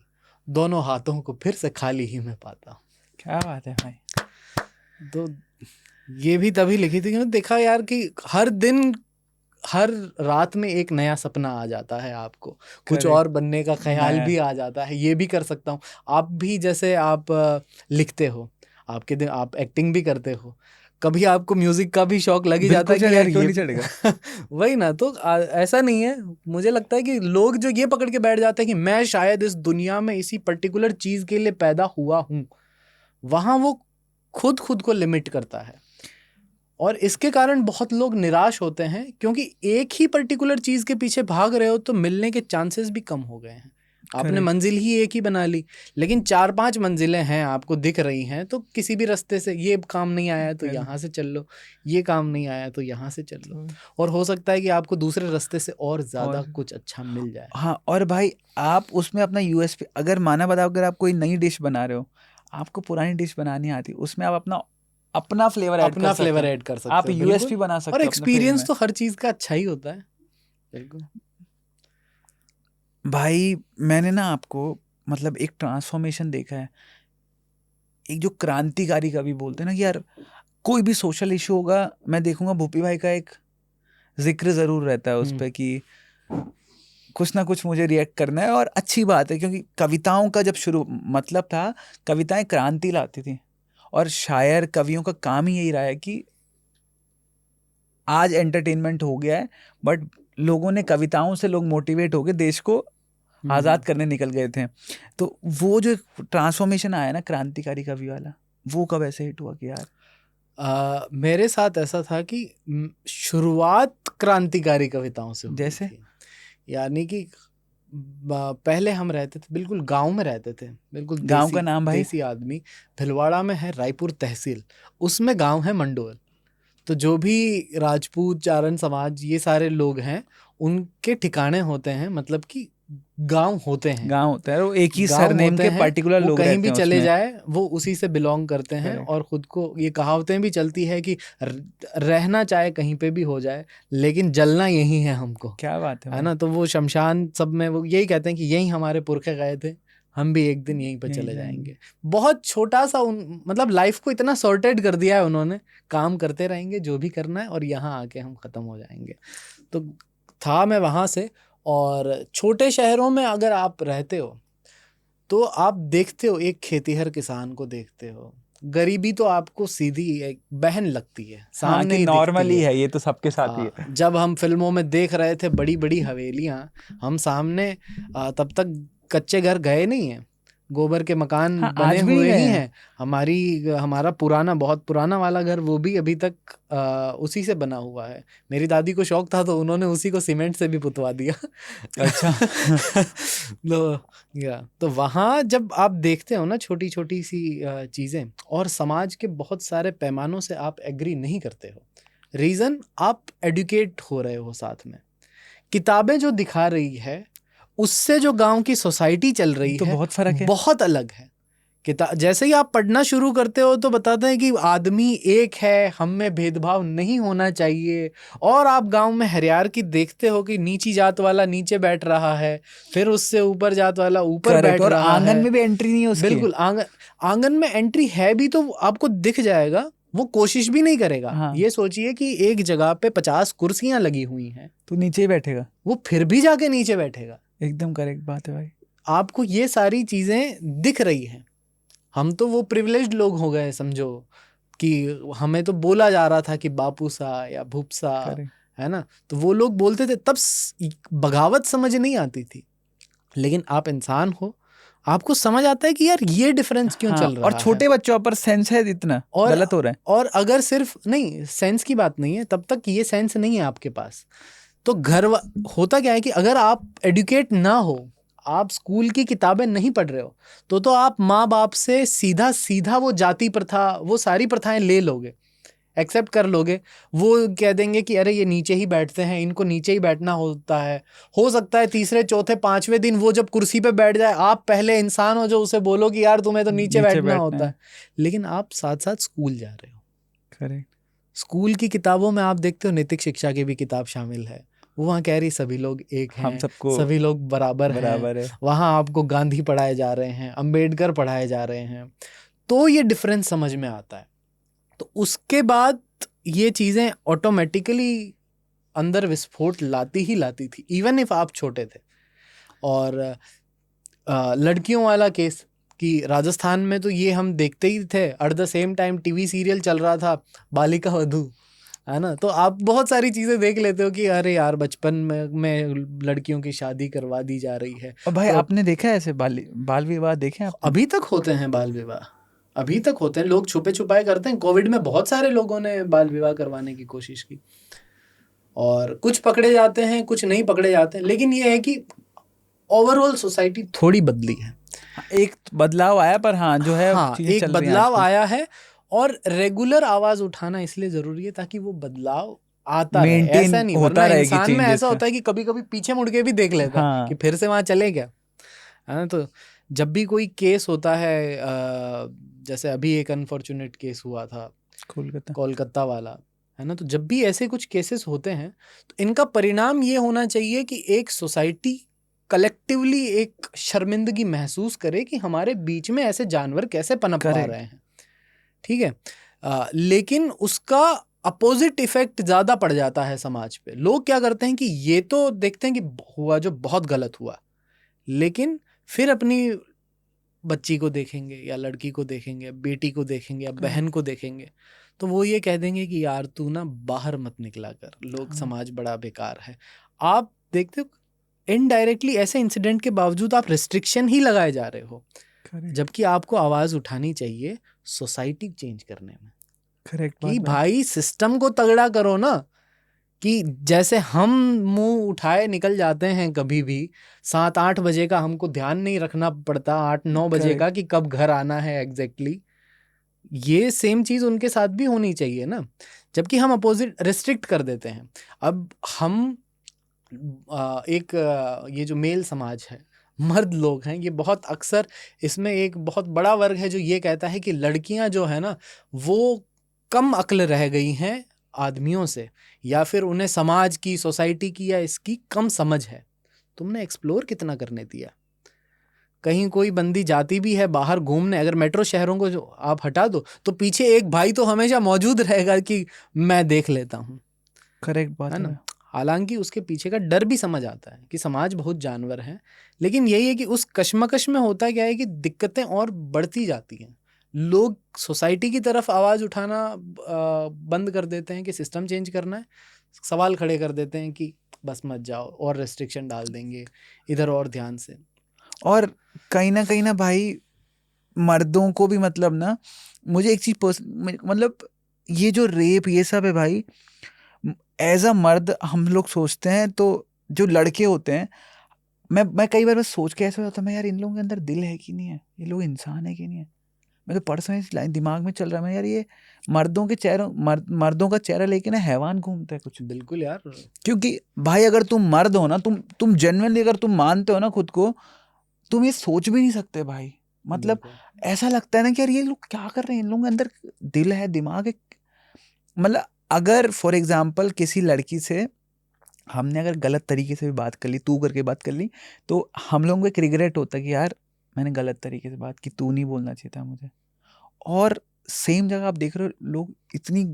दोनों हाथों को फिर से खाली ही मैं पाता हूँ। क्या बात है भाई। तो ये भी तभी लिखी थी क्योंकि देखा यार कि हर दिन हर रात में एक नया सपना आ जाता है आपको, कुछ Correct. और बनने का ख्याल नया। भी आ जाता है, ये भी कर सकता हूँ। आप भी जैसे आप लिखते हो, आपके दिन आप एक्टिंग भी करते हो, कभी आपको म्यूजिक का भी शौक लग ही जाता है बिल्कुल कि चढ़ेगा, यार क्यों ये नहीं चढ़ेगा। वही ना। तो ऐसा नहीं है, मुझे लगता है कि लोग जो ये पकड़ के बैठ जाते हैं कि मैं शायद इस दुनिया में इसी पर्टिकुलर चीज के लिए पैदा हुआ हूँ, वहां वो खुद को लिमिट करता है, और इसके कारण बहुत लोग निराश होते हैं क्योंकि एक ही पर्टिकुलर चीज के पीछे भाग रहे हो तो मिलने के चांसेस भी कम हो गए हैं। आपने Correct. मंजिल ही एक ही बना ली, लेकिन 4-5 मंजिलें हैं आपको दिख रही हैं, तो किसी भी रास्ते से ये काम नहीं आया तो Correct. यहाँ से चल लो, ये काम नहीं आया तो यहाँ से चल लो, और हो सकता है कि आपको दूसरे रास्ते से और ज्यादा और- कुछ अच्छा मिल जाए। हाँ, और भाई आप उसमें अपना यूएसपी, अगर माना बताओ, अगर आप कोई नई डिश बना रहे हो, आपको पुरानी डिश बनानी आती, उसमें आप अपना फ्लेवर ऐड अपना कर सकते फ्लेवर हो। ऐड कर सकते आप हो, यूएसपी बिल्कुल। बना सकते और हो अपने film एक्सपीरियंस में। तो हर चीज का अच्छा ही होता है, बिल्कुल। भाई मैंने ना आपको मतलब एक ट्रांसफॉर्मेशन देखा है, एक जो क्रांतिकारी कवि बोलते हैं ना कि यार कोई भी सोशल इशू होगा, मैं देखूंगा भूपी भाई का एक जिक्र जरूर रहता है उस पे कि कुछ ना कुछ मुझे रिएक्ट करना है, और अच्छी बात है क्योंकि कविताओं का जब शुरू मतलब था, कविताएं क्रांति लाती थी, और शायर कवियों का काम ही यही रहा है कि आज एंटरटेनमेंट हो गया है, बट लोगों ने कविताओं से लोग मोटिवेट होकर देश को आज़ाद करने निकल गए थे। तो वो जो ट्रांसफॉर्मेशन आया ना क्रांतिकारी कवि वाला, वो कब ऐसे हिट हुआ कि यार मेरे साथ ऐसा था कि शुरुआत क्रांतिकारी कविताओं से होती जैसे? थी। यानी कि पहले हम रहते थे, बिल्कुल गांव में रहते थे, बिल्कुल गांव का नाम भाई? देसी आदमी। भिलवाड़ा में है रायपुर तहसील, उसमें गांव है मंडोल। तो जो भी राजपूत चारण समाज ये सारे लोग हैं, उनके ठिकाने होते हैं, मतलब कि गांव होते हैं, गांव होता है, वो एक ही गाँव सरनेम होते के हैं, पर्टिकुलर वो लोग कहीं रहते भी हैं चले उसमें। जाए वो उसी से बिलोंग करते हैं। Correct. और खुद को ये कहावतें भी चलती है कि रहना चाहे कहीं पे भी हो जाए, लेकिन जलना यही है हमको, क्या बात है है भाई। ना। तो वो शमशान सब में वो यही कहते हैं कि यही हमारे पुरखे गए थे, हम भी एक दिन यहीं पे यहीं चले जाएंगे। जाएंगे। बहुत छोटा सा मतलब लाइफ को इतना सॉर्टेड कर दिया है उन्होंने, काम करते रहेंगे जो भी करना है, और यहाँ आके हम खत्म हो जाएंगे। तो था मैं वहां से। और छोटे शहरों में अगर आप रहते हो तो आप देखते हो, एक खेतीहर किसान को देखते हो, गरीबी तो आपको सीधी एक बहन लगती है, हाँ, सामने कि ही नॉर्मल दिखती ही है। है, ये तो सबके साथ ही है। जब हम फिल्मों में देख रहे थे बड़ी बड़ी हवेलियां, हम सामने तब तक कच्चे घर गए नहीं हैं, गोबर के मकान हाँ, बने आज भी हुए नहीं ही गए हैं। हमारा पुराना, बहुत पुराना वाला घर, वो भी अभी तक उसी से बना हुआ है। मेरी दादी को शौक था तो उन्होंने उसी को सीमेंट से भी पुतवा दिया। अच्छा। तो वहाँ जब आप देखते हो ना छोटी छोटी सी चीज़ें, और समाज के बहुत सारे पैमानों से आप एग्री नहीं करते हो, रीज़न आप एडुकेट हो रहे हो साथ में, किताबें जो दिखा रही है उससे जो गांव की सोसाइटी चल रही तो है बहुत फर्क है। बहुत अलग है। जैसे ही आप पढ़ना शुरू करते हो तो बताते हैं कि आदमी एक है, हम में भेदभाव नहीं होना चाहिए, और आप गांव में हरियारकी देखते हो कि नीची जात वाला नीचे बैठ रहा है, फिर उससे ऊपर जात वाला ऊपर Correct, बैठ और रहा आंगन है। में भी एंट्री नहीं है उसकी। बिल्कुल, आंगन में एंट्री है भी तो आपको दिख जाएगा, वो कोशिश भी नहीं करेगा। हाँ। ये सोचिए कि एक जगह पे 50 कुर्सियां लगी हुई हैं, तो नीचे ही बैठेगा। वो फिर भी जाके नीचे बैठेगा। एकदम करेक्ट बात है भाई। आपको ये सारी चीजें दिख रही हैं। हम तो वो प्रिविलेज्ड लोग हो गए समझो, कि हमें तो बोला जा रहा था कि बापू सा या भूपसा, Correct. है ना। तो वो लोग बोलते थे, तब बगावत समझ नहीं आती थी, लेकिन आप इंसान हो, आपको समझ आता है कि यार ये डिफरेंस क्यों हाँ, चल रहा और है। छोटे बच्चों पर सेंस है इतना, गलत हो रहा है। और अगर सिर्फ नहीं, सेंस की बात नहीं है, तब तक ये सेंस नहीं है आपके पास। तो होता क्या है कि अगर आप एडुकेट ना हो, आप स्कूल की किताबें नहीं पढ़ रहे हो, तो आप माँ बाप से सीधा सीधा वो जाति प्रथा, वो सारी प्रथाएं ले लोगे। एक्सेप्ट कर लोगे, वो कह देंगे कि अरे ये नीचे ही बैठते हैं, इनको नीचे ही बैठना होता है। हो सकता है तीसरे चौथे पांचवें दिन वो जब कुर्सी पे बैठ जाए, आप पहले इंसान हो जो उसे बोलो कि यार तुम्हें तो नीचे बैठना होता है, लेकिन आप साथ साथ स्कूल जा रहे हो। करेक्ट। स्कूल की किताबों में आप देखते हो नैतिक शिक्षा की भी किताब शामिल है, वो वहाँ कह रही सभी लोग एक हम हैं, सबको सभी लोग बराबर बराबर हैं। है। वहाँ आपको गांधी पढ़ाए जा रहे हैं, अंबेडकर पढ़ाए जा रहे हैं, तो ये डिफरेंस समझ में आता है। तो उसके बाद ये चीज़ें ऑटोमेटिकली अंदर विस्फोट लाती ही लाती थी, इवन इफ आप छोटे थे। और लड़कियों वाला केस कि राजस्थान में तो ये हम देखते ही थे, at the same time TV serial चल रहा था बालिका वधू, है ना, तो आप बहुत सारी चीज़ें देख लेते हो कि अरे यार बचपन में लड़कियों की शादी करवा दी जा रही है। और भाई तो आपने देखा है ऐसे बाल विवाह देखे आपने? अभी तक होते हैं बाल विवाह, अभी तक होते हैं, लोग छुपे छुपाए करते हैं। कोविड में बहुत सारे लोगों ने बाल विवाह करवाने की कोशिश की, और कुछ पकड़े जाते हैं, कुछ नहीं पकड़े जाते हैं, लेकिन ये है कि ओवरऑल सोसाइटी थोड़ी बदली है। एक बदलाव आया, पर हाँ जो है हाँ, चीजें एक चल रही हैं बदलाव आजकल। आया है, और रेगुलर आवाज उठाना इसलिए जरूरी है ताकि वो बदलाव आता रहे। मेंटेन ऐसा नहीं, होता वरना रहेगी इंसान में चेंजेस ऐसा का। होता है कि कभी कभी पीछे मुड़ के भी देख लेता है हाँ कि फिर से वहां चले क्या, है ना। तो जब भी कोई केस होता है, जैसे अभी एक अनफॉर्चुनेट केस हुआ था कोलकाता वाला, है ना, तो जब भी ऐसे कुछ केसेस होते हैं तो इनका परिणाम ये होना चाहिए कि एक सोसाइटी कलेक्टिवली एक शर्मिंदगी महसूस करे कि हमारे बीच में ऐसे जानवर कैसे पनप पा रहे हैं, ठीक है। लेकिन उसका अपोजिट इफेक्ट ज्यादा पड़ जाता है समाज पे। लोग क्या करते हैं कि ये तो देखते हैं कि हुआ जो बहुत गलत हुआ, लेकिन फिर अपनी बच्ची को देखेंगे या लड़की को देखेंगे, बेटी को देखेंगे या बहन को देखेंगे, तो वो ये कह देंगे कि यार तू ना बाहर मत निकला कर, लोग समाज बड़ा बेकार है। आप देखते हो इनडायरेक्टली ऐसे इंसिडेंट के बावजूद आप रिस्ट्रिक्शन ही लगाए जा रहे हो, जबकि आपको आवाज उठानी चाहिए सोसाइटी चेंज करने में। करेक्ट कि भाई सिस्टम को तगड़ा करो ना, कि जैसे हम मुंह उठाए निकल जाते हैं कभी भी 7-8 बजे का, हमको ध्यान नहीं रखना पड़ता 8-9 बजे का कि कब घर आना है एग्जैक्टली, ये सेम चीज उनके साथ भी होनी चाहिए ना। जबकि हम अपोजिट रिस्ट्रिक्ट कर देते हैं। अब हम ये जो मेल समाज है, मर्द लोग हैं, ये बहुत अक्सर इसमें एक बहुत बड़ा वर्ग है जो ये कहता है कि लड़कियां जो है ना वो कम अक्ल रह गई हैं आदमियों से, या फिर उन्हें समाज की, सोसाइटी की या इसकी कम समझ है। तुमने एक्सप्लोर कितना करने दिया? कहीं कोई बंदी जाती भी है बाहर घूमने, अगर मेट्रो शहरों को जो आप हटा दो तो पीछे एक भाई तो हमेशा मौजूद रहेगा कि मैं देख लेता हूँ। करेक्ट बात है है ना। हालांकि उसके पीछे का डर भी समझ आता है कि समाज बहुत जानवर है, लेकिन यही है कि उस कश्मकश में होता क्या है कि दिक्कतें और बढ़ती जाती हैं। लोग सोसाइटी की तरफ आवाज उठाना बंद कर देते हैं कि सिस्टम चेंज करना है, सवाल खड़े कर देते हैं कि बस मत जाओ, और रेस्ट्रिक्शन डाल देंगे इधर और ध्यान से। और कहीं ना भाई मर्दों को भी मतलब ना, मुझे एक चीज मतलब ये जो रेप ये सब है भाई, एज अ मर्द हम लोग सोचते हैं, तो जो लड़के होते हैं, मैं कई बार बस सोच के ऐसा होता है, मैं यार इन लोगों के अंदर दिल है कि नहीं है, ये लोग इंसान है कि नहीं है। मैं तो परसों इस लाइन दिमाग में चल रहा है, मैं यार ये मर्दों के चेहरों मर्दों का चेहरा लेके ना हैवान घूमता है कुछ। बिल्कुल यार, क्योंकि भाई अगर तुम मर्द हो ना, तुम जेन्युइनली अगर तुम मानते हो ना खुद को, तुम ये सोच भी नहीं सकते भाई। मतलब ऐसा लगता है ना कि यार ये लोग क्या कर रहे हैं, इन लोगों के अंदर दिल है, दिमाग है। मतलब अगर फॉर एग्जाम्पल किसी लड़की से हमने अगर गलत तरीके से भी बात कर ली, तू करके बात कर ली, तो हम लोगों को एक रिग्रेट होता है कि यार मैंने गलत तरीके से बात की, तू नहीं बोलना चाहिए था मुझे। और सेम जगह आप देख रहे हो लोग इतनी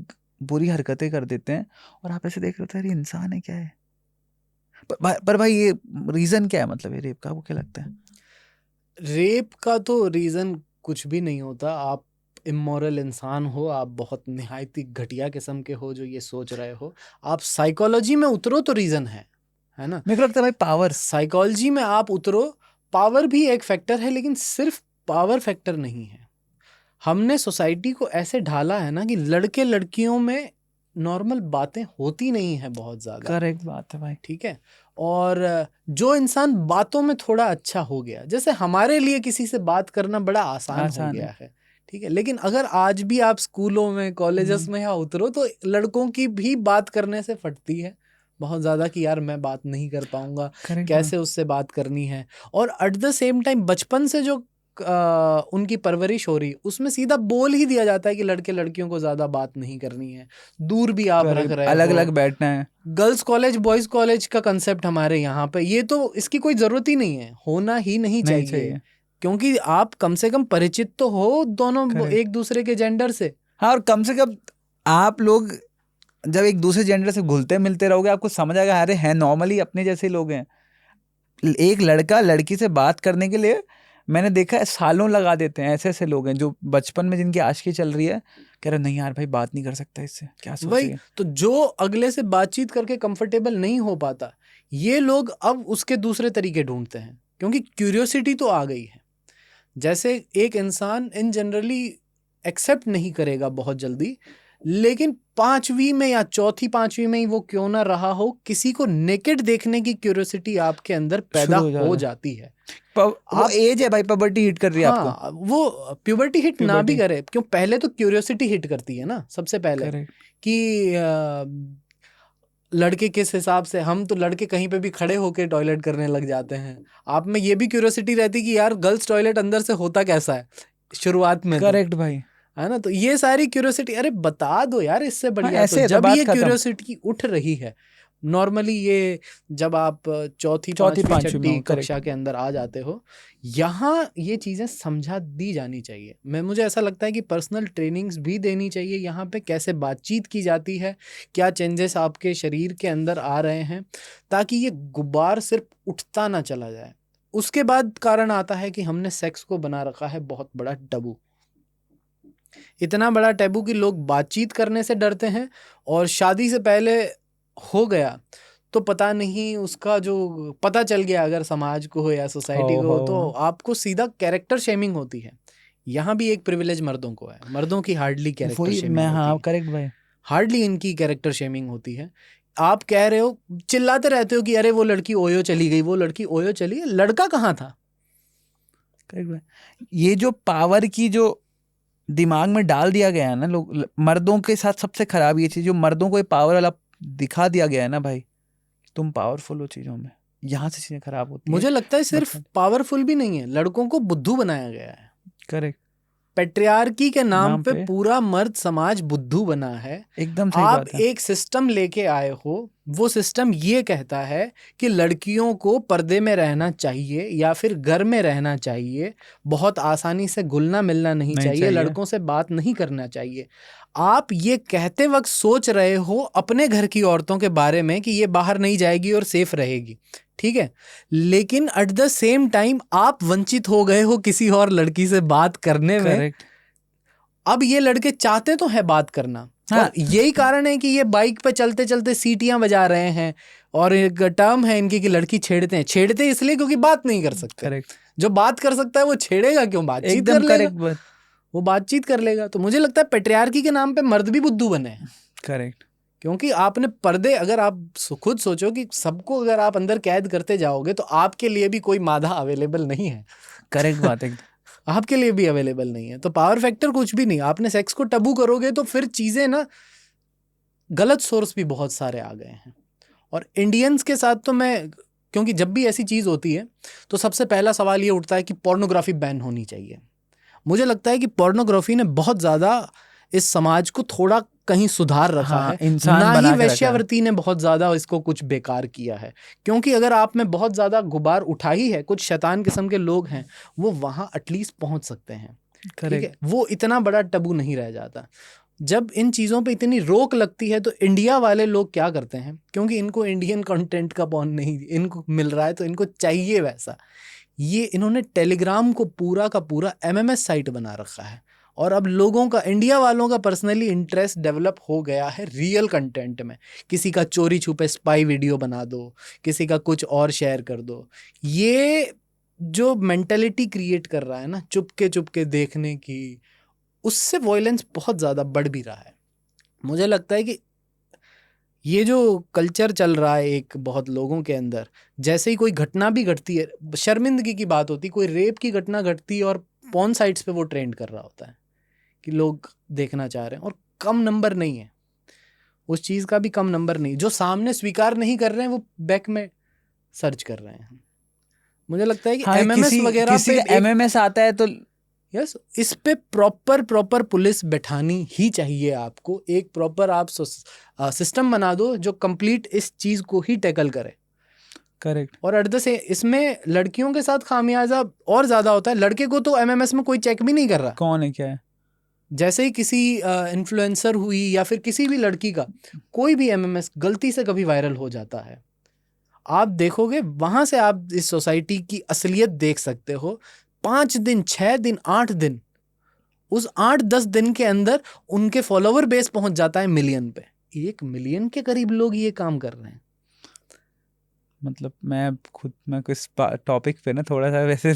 बुरी हरकतें कर देते हैं, और आप ऐसे देख रहे हो यार इंसान है क्या है। पर भाई ये रीजन क्या है, मतलब ये रेप का, आपको क्या लगता है? रेप का तो रीजन कुछ भी नहीं होता। आप इमोरल इंसान हो, आप बहुत निहायती घटिया किस्म के हो जो ये सोच रहे हो। आप साइकोलॉजी में उतरो तो रीजन है ना। मेरे को लगता है भाई पावर, साइकोलॉजी में आप उतरो, पावर भी एक फैक्टर है, लेकिन सिर्फ पावर फैक्टर नहीं है। हमने सोसाइटी को ऐसे ढाला है ना कि लड़के लड़कियों में नॉर्मल बातें होती नहीं है बहुत ज्यादा। करेक्ट बात है भाई। ठीक है। और जो इंसान बातों में थोड़ा अच्छा हो गया, जैसे हमारे लिए किसी से बात करना बड़ा आसान हो गया है, ठीक है, लेकिन अगर आज भी आप स्कूलों में, कॉलेजेस में या उतरो तो लड़कों की भी बात करने से फटती है बहुत ज्यादा कि यार मैं बात नहीं कर पाऊंगा, कैसे उससे बात करनी है। और एट द सेम टाइम बचपन से जो उनकी परवरिश हो रही उसमें सीधा बोल ही दिया जाता है कि लड़के लड़कियों को ज्यादा बात नहीं करनी है, दूर भी आप रख रहे हो, अलग अलग बैठना है। गर्ल्स कॉलेज बॉयज कॉलेज का कंसेप्ट हमारे यहाँ पे, ये तो इसकी कोई जरूरत ही नहीं है, होना ही नहीं चाहिए। क्योंकि आप कम से कम परिचित तो हो दोनों एक दूसरे के जेंडर से। हाँ, और कम से कम आप लोग जब एक दूसरे जेंडर से घुलते मिलते रहोगे आपको समझ आएगा अरे हैं नॉर्मली अपने जैसे लोग हैं। एक लड़का लड़की से बात करने के लिए मैंने देखा है सालों लगा देते हैं। ऐसे ऐसे लोग हैं जो बचपन में जिनकी आशिकी चल रही है, कह रहे नहीं यार भाई बात नहीं कर सकता इससे, क्या सोचेंगे। वही तो, जो अगले से बातचीत करके कंफर्टेबल नहीं हो पाता, ये लोग अब उसके दूसरे तरीके ढूंढते हैं, क्योंकि क्यूरियोसिटी तो आ गई है। जैसे एक इंसान इन जनरली एक्सेप्ट नहीं करेगा बहुत जल्दी, लेकिन 5वीं में या चौथी 5वीं में ही वो क्यों ना रहा हो, किसी को नेकेड देखने की क्यूरियोसिटी आपके अंदर पैदा हो जाती है। वो एज है भाई, पुबर्टी हिट कर रही है आपको। वो प्यूबर्टी हिट ना भी करे, क्यों पहले तो क्यूरियोसिटी हिट करती है ना सबसे पहले, कि लड़के किस हिसाब से, हम तो लड़के कहीं पे भी खड़े होके टॉयलेट करने लग जाते हैं, आप में ये भी क्यूरियोसिटी रहती कि यार गर्ल्स टॉयलेट अंदर से होता कैसा है शुरुआत में। करेक्ट भाई, है ना, तो ये सारी क्यूरियोसिटी, अरे बता दो यार इससे बढ़िया। तो जब ये क्यूरियोसिटी उठ रही है नॉर्मली, ये जब आप चौथी पांचवी कक्षा के अंदर आ जाते हो, यहाँ ये चीज़ें समझा दी जानी चाहिए। मुझे ऐसा लगता है कि पर्सनल ट्रेनिंग्स भी देनी चाहिए यहाँ पे, कैसे बातचीत की जाती है, क्या चेंजेस आपके शरीर के अंदर आ रहे हैं, ताकि ये गुब्बार सिर्फ उठता ना चला जाए। उसके बाद कारण आता है कि हमने सेक्स को बना रखा है बहुत बड़ा टैबू, इतना बड़ा टैबू कि लोग बातचीत करने से डरते हैं, और शादी से पहले हो गया तो पता नहीं उसका जो पता चल गया अगर समाज को हो या सोसाइटी को हो, तो आपको सीधा कैरेक्टर शेमिंग होती है। यहाँ भी एक प्रिविलेज मर्दों को है, मर्दों की हार्डली कैरेक्टर शेमिंग होती है। करेक्ट भाई, हार्डली इनकी कैरेक्टर शेमिंग होती है। आप कह रहे हो, चिल्लाते रहते हो कि अरे वो लड़की ओयो चली गई, वो लड़की ओयो चली, लड़का कहाँ था? करेक्ट भाई, ये जो पावर की जो दिमाग में डाल दिया गया है ना लोग, मर्दों के साथ सबसे खराब ये चीज, जो मर्दों को ये पावर वाला दिखा दिया गया है ना भाई, तुम पावरफुल हो चीजों में, यहाँ से चीजें खराब होती है। मुझे लगता है सिर्फ पावरफुल भी नहीं है, लड़कों को बुद्धू बनाया गया है। करेक्ट, पेट्रियार्की के नाम पे पूरा मर्द समाज बुद्धू बना है। एकदम सही आप बात है। एक सिस्टम लेके आए हो, वो सिस्टम ये कहता है कि लड़कियों को पर्दे में रहना चाहिए या फिर घर में रहना चाहिए, बहुत आसानी से घुलना मिलना नहीं चाहिए, लड़कों से बात नहीं करना चाहिए। आप ये कहते वक्त सोच रहे हो अपने घर की औरतों के बारे में कि ये बाहर नहीं जाएगी और सेफ रहेगी, ठीक है, लेकिन एट द सेम टाइम आप वंचित हो गए हो किसी और लड़की से बात करने में। अब ये लड़के चाहते तो है बात करना, हाँ। और यही कारण है कि ये बाइक पे चलते चलते सीटियां बजा रहे हैं, और एक टर्म है इनकी कि लड़की छेड़ते इसलिए क्योंकि बात नहीं कर सकते। करेक्ट, जो बात कर सकता है वो छेड़ेगा क्यों? बातचीत कर लेगा, वो बातचीत कर लेगा। तो मुझे लगता है पेट्रियार्की के नाम पे मर्द भी बुद्धू बने हैं। करेक्ट, क्योंकि आपने पर्दे, अगर आप खुद सोचो कि सबको अगर आप अंदर कैद करते जाओगे तो आपके लिए भी कोई मादा अवेलेबल नहीं है। करेक्ट बात है, आपके लिए भी अवेलेबल नहीं है। तो पावर फैक्टर कुछ भी नहीं, आपने सेक्स को टबू करोगे तो फिर चीजें ना, गलत सोर्स भी बहुत सारे आ गए हैं। और इंडियंस के साथ तो मैं, क्योंकि जब भी ऐसी चीज होती है तो सबसे पहला सवाल ये उठता है कि पोर्नोग्राफी बैन होनी चाहिए। मुझे लगता है कि पोर्नोग्राफी ने बहुत ज्यादा इस समाज को थोड़ा कहीं सुधार रखा है, इंसान ना ही वेश्यावृत्ति ने बहुत ज्यादा इसको कुछ बेकार किया है। क्योंकि अगर आप में बहुत ज्यादा गुबार उठा ही है, कुछ शैतान किस्म के लोग हैं, वो वहां एटलीस्ट पहुंच सकते हैं, ठीक है, वो इतना बड़ा टबू नहीं रह जाता। जब इन चीज़ों पे इतनी रोक लगती है तो इंडिया वाले लोग क्या करते हैं, क्योंकि इनको इंडियन कंटेंट का पॉर्न नहीं इनको मिल रहा है तो इनको चाहिए वैसा, ये इन्होंने टेलीग्राम को पूरा का पूरा MMS साइट बना रखा है। और अब लोगों का, इंडिया वालों का पर्सनली इंटरेस्ट डेवलप हो गया है रियल कंटेंट में। किसी का चोरी छुपे स्पाई वीडियो बना दो, किसी का कुछ और शेयर कर दो। ये जो मेंटालिटी क्रिएट कर रहा है ना चुपके देखने की, उससे वॉयलेंस बहुत ज़्यादा बढ़ भी रहा है। मुझे लगता है कि ये जो कल्चर चल रहा है एक बहुत लोगों के अंदर, जैसे ही कोई घटना भी घटती है, शर्मिंदगी की बात होती, कोई रेप की घटना घटती है और पॉर्न साइट्स पे वो ट्रेंड कर रहा होता है कि लोग देखना चाह रहे हैं, और कम नंबर नहीं है उस चीज का भी, कम नंबर नहीं। जो सामने स्वीकार नहीं कर रहे हैं वो बैक में सर्च कर रहे हैं। मुझे लगता है कि हाँ, एमएमएस वगैरह किसी पे का एमएमएस आता है तो यस, इस पे प्रॉपर पुलिस बैठानी ही चाहिए आपको। एक प्रॉपर आप सिस्टम बना दो जो कंप्लीट इस चीज को ही टैकल करे। करेक्ट। और इसमें लड़कियों के साथ खामियाजा और ज्यादा होता है। लड़के को तो एमएमएस में कोई चेक भी नहीं कर रहा। कौन है क्या है, जैसे ही किसी इन्फ्लुएंसर हुई या फिर किसी भी लड़की का कोई भी एमएमएस गलती से कभी वायरल हो जाता है, आप देखोगे वहां से आप इस सोसाइटी की असलियत देख सकते हो। 5 दिन, 6 दिन, 8 दिन, उस 8-10 दिन के अंदर उनके फॉलोवर बेस पहुंच जाता है मिलियन पे। 1 मिलियन के करीब लोग ये काम कर रहे हैं। मतलब मैं इस टॉपिक पे ना थोड़ा सा वैसे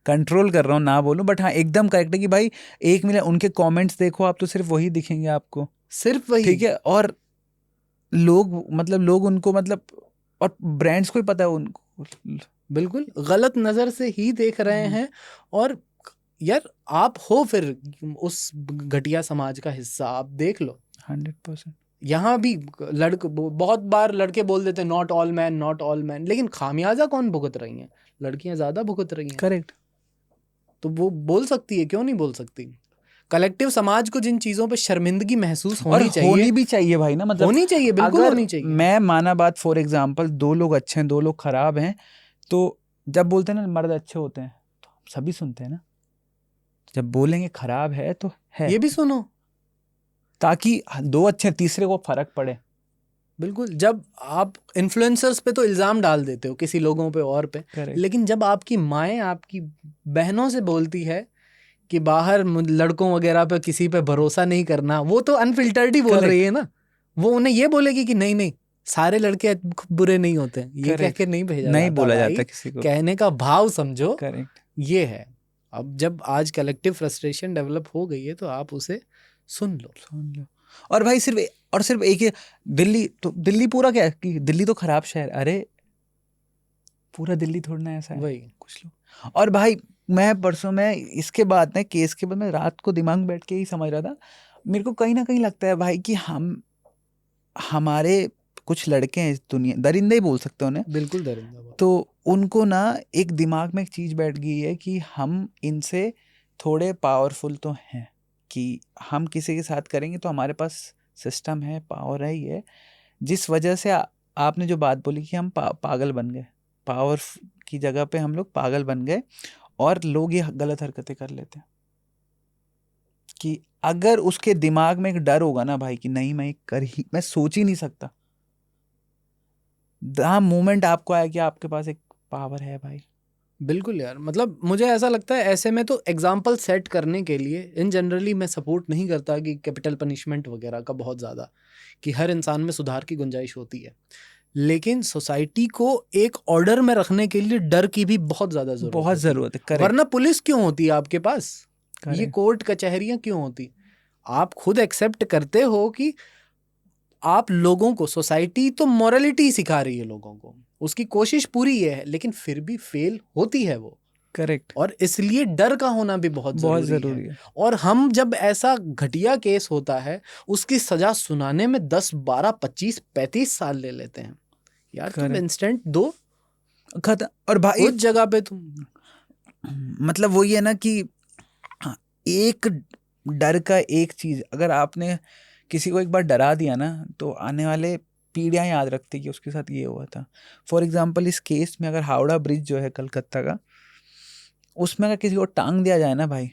कंट्रोल कर रहा हूँ ना बोलूं, बट हाँ एकदम करेक्ट है कि भाई 1 मिलियन उनके कमेंट्स देखो आप तो सिर्फ वही दिखेंगे आपको, सिर्फ वही, ठीक है। और लोग उनको मतलब, और ब्रांड्स को ही पता है उनको बिल्कुल गलत नजर से ही देख रहे हैं। और यार आप हो फिर उस घटिया समाज का हिस्सा, आप देख लो 100%। यहाँ भी बहुत बार लड़के बोल देते हैं not all man, not all man, लेकिन खामियाजा कौन भुगत रही हैं? लड़कियां ज्यादा भुगत रही हैं। करेक्ट। तो वो बोल सकती है, क्यों नहीं बोल सकती? कलेक्टिव समाज को जिन चीजों पे शर्मिंदगी महसूस होनी चाहिए, होनी भी चाहिए भाई ना, मतलब होनी चाहिए, बिल्कुल अगर होनी चाहिए। मैं माना बात, फॉर एग्जांपल 2 लोग अच्छे हैं 2 लोग खराब हैं, तो जब बोलते हैं ना मर्द अच्छे होते हैं तो हम सभी सुनते हैं ना, जब बोलेंगे खराब है तो है, ये भी सुनो, ताकि 2 अच्छे तीसरे को फर्क पड़े। बिल्कुल। जब आप इन्फ्लुएंसर्स पे तो इल्जाम डाल देते हो किसी लोगों पे और पे, Correct. लेकिन जब आपकी माएँ आपकी बहनों से बोलती है कि बाहर लड़कों वगैरह पे किसी पे भरोसा नहीं करना, वो तो अनफिल्टर्ड ही बोल Correct. रही है ना। वो उन्हें ये बोलेगी कि नहीं नहीं सारे लड़के बुरे नहीं होते, ये कह के नहीं भेजा नहीं जाता बोला भाई। जाता किसी को, कहने का भाव समझो, करेक्ट। ये है। अब जब आज कलेक्टिव फ्रस्ट्रेशन डेवलप हो गई है तो आप उसे सुन लो। और भाई सिर्फ एक ही दिल्ली पूरा क्या है कि दिल्ली तो खराब शहर, अरे पूरा दिल्ली थोड़ा ना ऐसा है, वही कुछ लोग। और भाई मैं परसों में इसके बाद ना केस के बाद मैं रात को दिमाग में बैठ के ही समझ रहा था, मेरे को कहीं ना कहीं लगता है भाई कि हमारे कुछ लड़के हैं इस दुनिया, दरिंदे ही बोल सकते हैं उन्हें, बिल्कुल दरिंदा। तो उनको ना एक दिमाग में एक चीज बैठ गई है कि हम इनसे थोड़े पावरफुल तो हैं, कि हम किसी के साथ करेंगे तो हमारे पास सिस्टम है, पावर है, ये जिस वजह से आपने जो बात बोली कि हम पागल बन गए, पावर की जगह पे हम लोग पागल बन गए, और लोग ये गलत हरकतें कर लेते हैं। कि अगर उसके दिमाग में एक डर होगा ना भाई कि नहीं मैं सोच ही नहीं सकता, द मोमेंट आपको आया कि आपके पास एक पावर है भाई। बिल्कुल यार, मतलब मुझे ऐसा लगता है ऐसे में तो एग्जाम्पल सेट करने के लिए इन जनरली मैं सपोर्ट नहीं करता कि कैपिटल पनिशमेंट वगैरह का बहुत ज़्यादा, कि हर इंसान में सुधार की गुंजाइश होती है, लेकिन सोसाइटी को एक ऑर्डर में रखने के लिए डर की भी बहुत ज़्यादा ज़रूरत है। करेक्ट। वरना पुलिस क्यों होती है आपके पास? ये करेक्ट। कोर्ट कचहरियाँ क्यों होती? आप खुद एक्सेप्ट करते हो कि आप लोगों को, सोसाइटी तो मॉरलिटी सिखा रही है लोगों को, उसकी कोशिश पूरी है, लेकिन फिर भी फेल होती है वो। करेक्ट। और इसलिए डर का होना भी बहुत जरूरी है। और हम जब ऐसा घटिया केस होता है उसकी सजा सुनाने में 10, 12, 25, 35 साल ले लेते हैं यार। तुम इंस्टेंट दो खत्म। और भाई उस जगह पे तुम, मतलब वही है ना कि एक डर का एक चीज, अगर आपने किसी को एक बार डरा दिया ना तो आने वाले पीढ़ियां याद रखती कि उसके साथ ये हुआ था। फॉर एग्जाम्पल इस केस में अगर हावड़ा ब्रिज जो है कलकत्ता का, उसमें अगर किसी को टांग दिया जाए ना भाई